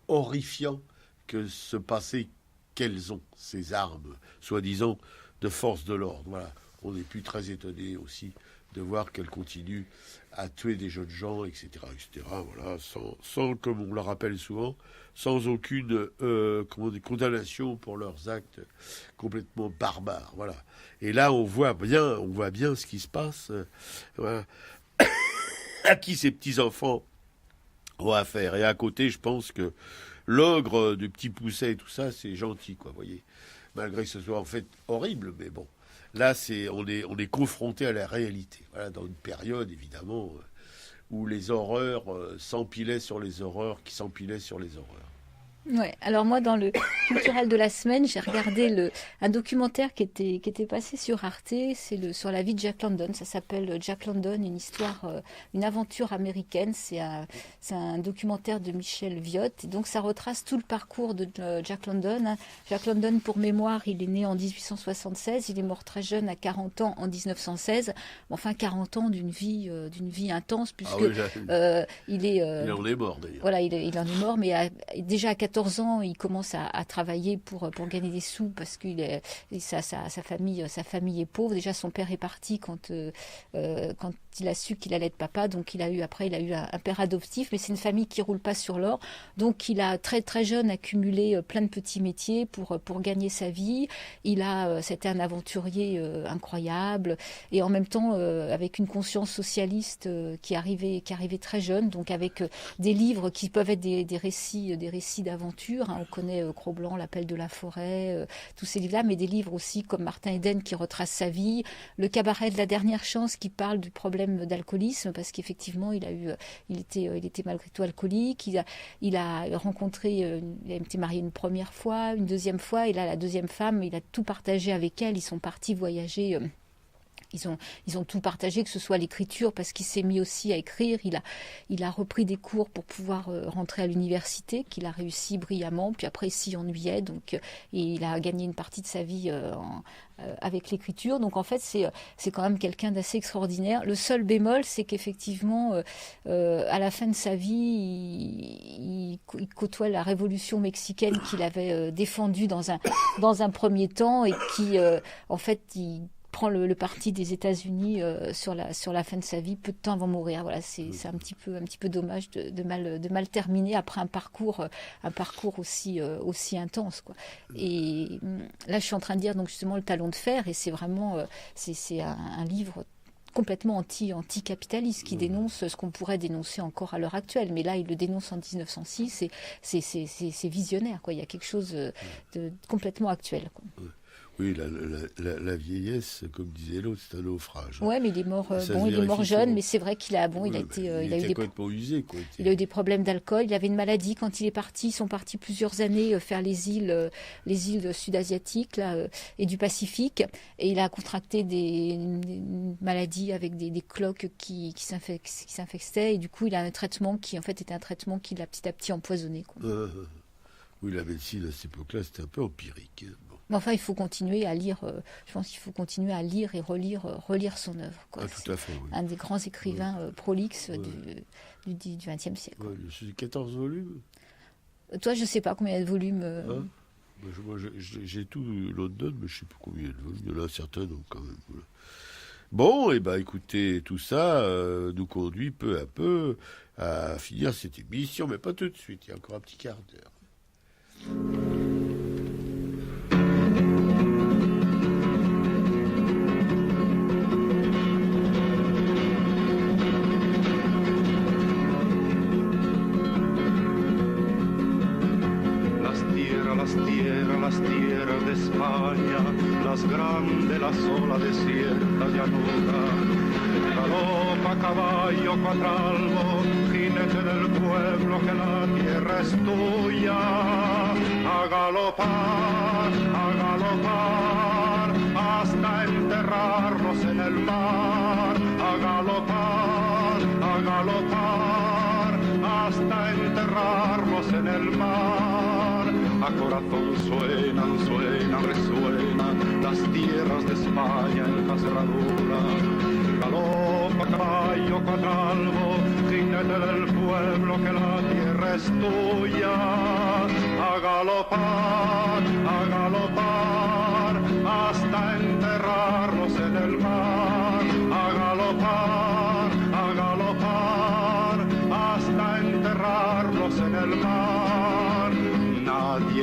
horrifiant que ce passé qu'elles ont, ces armes, soi-disant, de force de l'ordre. Voilà. On est plus très étonné aussi de voir qu'elles continuent à tuer des jeunes gens, etc., etc. Voilà, sans, comme on le rappelle souvent, sans aucune condamnation pour leurs actes complètement barbares. Voilà. Et là, on voit bien ce qui se passe. Voilà. À qui ces petits-enfants ont affaire. Et à côté, je pense que l'ogre du petit Pousset et tout ça, c'est gentil, quoi, vous voyez. Malgré que ce soit en fait horrible, mais bon. Là, on est confronté à la réalité. Voilà, dans une période, évidemment, où les horreurs s'empilaient sur les horreurs qui s'empilaient sur les horreurs. Ouais. Alors moi, dans le culturel de la semaine, j'ai regardé un documentaire qui était passé sur Arte. C'est sur la vie de Jack London. Ça s'appelle Jack London, une histoire, une aventure américaine. C'est un documentaire de Michel Viot. Et donc ça retrace tout le parcours de Jack London. Hein. Jack London, pour mémoire, il est né en 1876. Il est mort très jeune, à 40 ans, en 1916. Enfin, 40 ans d'une vie intense, puisque il en est mort d'ailleurs. Voilà, il en est mort, mais déjà à 14 ans, il commence à travailler pour gagner des sous parce que sa famille est pauvre. Déjà, son père est parti quand il a su qu'il allait être papa, donc il a eu un père adoptif, mais c'est une famille qui roule pas sur l'or. Donc il a très très jeune accumulé plein de petits métiers pour gagner sa vie. C'était un aventurier incroyable et en même temps avec une conscience socialiste qui arrivait très jeune, donc avec des livres qui peuvent être des récits d'aventure. Hein. On connaît Cro-Blanc, L'appel de la forêt, tous ces livres-là, mais des livres aussi comme Martin Eden qui retrace sa vie, Le cabaret de la dernière chance qui parle du problème d'alcoolisme parce qu'effectivement il était malgré tout alcoolique. Il a rencontré, il a été marié une première fois, une deuxième fois, et là la deuxième femme, il a tout partagé avec elle. Ils sont partis voyager. Ils ont tout partagé, que ce soit l'écriture, parce qu'il s'est mis aussi à écrire. Il a repris des cours pour pouvoir rentrer à l'université, qu'il a réussi brillamment. Puis après, il s'y ennuyait, donc il a gagné une partie de sa vie avec l'écriture. Donc en fait, c'est quand même quelqu'un d'assez extraordinaire. Le seul bémol, c'est qu'effectivement, à la fin de sa vie, il côtoie la révolution mexicaine qu'il avait défendue dans un premier temps et qui, en fait, il prend le parti des États-Unis sur la fin de sa vie, peu de temps avant de mourir. Voilà, c'est un petit peu dommage de mal terminer après un parcours aussi intense, quoi. Et là, je suis en train de dire donc justement Le Talon de fer, et c'est vraiment c'est un livre complètement anti-capitaliste qui dénonce ce qu'on pourrait dénoncer encore à l'heure actuelle, mais là il le dénonce en 1906. C'est visionnaire, quoi. Il y a quelque chose de complètement actuel, quoi. Oui, la vieillesse, comme disait l'autre, c'est un naufrage. Ouais, mais il est mort. Il est mort jeune, mais c'est vrai qu'il a eu complètement usé, quoi. Il a eu des problèmes d'alcool. Il avait une maladie quand il est parti. Ils sont partis plusieurs années faire les îles sud-asiatiques là, et du Pacifique, et il a contracté des maladies avec des cloques qui s'infectaient, et du coup il a un traitement qui en fait était un traitement qui l'a petit à petit empoisonné, quoi. Oui, la médecine à cette époque-là, c'était un peu empirique. Bon. Mais enfin, il faut continuer à lire. Je pense qu'il faut continuer à lire et relire son œuvre, quoi. Ah, tout à fait. Oui. Un des grands écrivains prolixes du XXe siècle. Ouais, c'est 14 volumes. Toi, je ne sais pas combien de volumes. Moi, j'ai tout London, mais je ne sais pas combien de volumes. Il y en a certains, donc quand même. Voilà. Bon, et écoutez, tout ça nous conduit peu à peu à finir cette émission, mais pas tout de suite. Il y a encore un petit quart d'heure. Las tierras de España, las grandes, la sola desierta llanura. Galopa caballo cuatralbo, jinete del pueblo, que la tierra es tuya. A galopar, hasta enterrarnos en el mar. A galopar, hasta enterrarnos en el mar. A corazón suenan, resuenan las tierras de España en la cerradura. Galopa caballo cuatralbo, jinete del pueblo, que la tierra es tuya. A galopar, hasta enterrarnos en el mar. A galopar, hasta enterrarnos en el mar.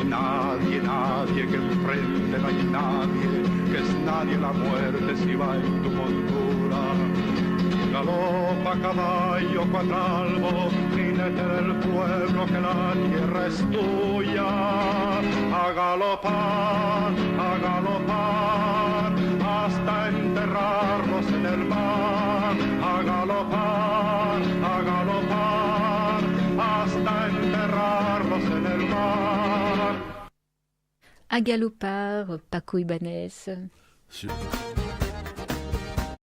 Nadie que enfrente, no hay nadie, que es nadie la muerte si va en tu montura. Galopa caballo cuatralbo, jinete del pueblo, que la tierra es tuya. A galopar, hasta enterrarnos en el mar. A galopar, hasta enterrarnos en el mar. Agalopar, Paco Ibanez. Super.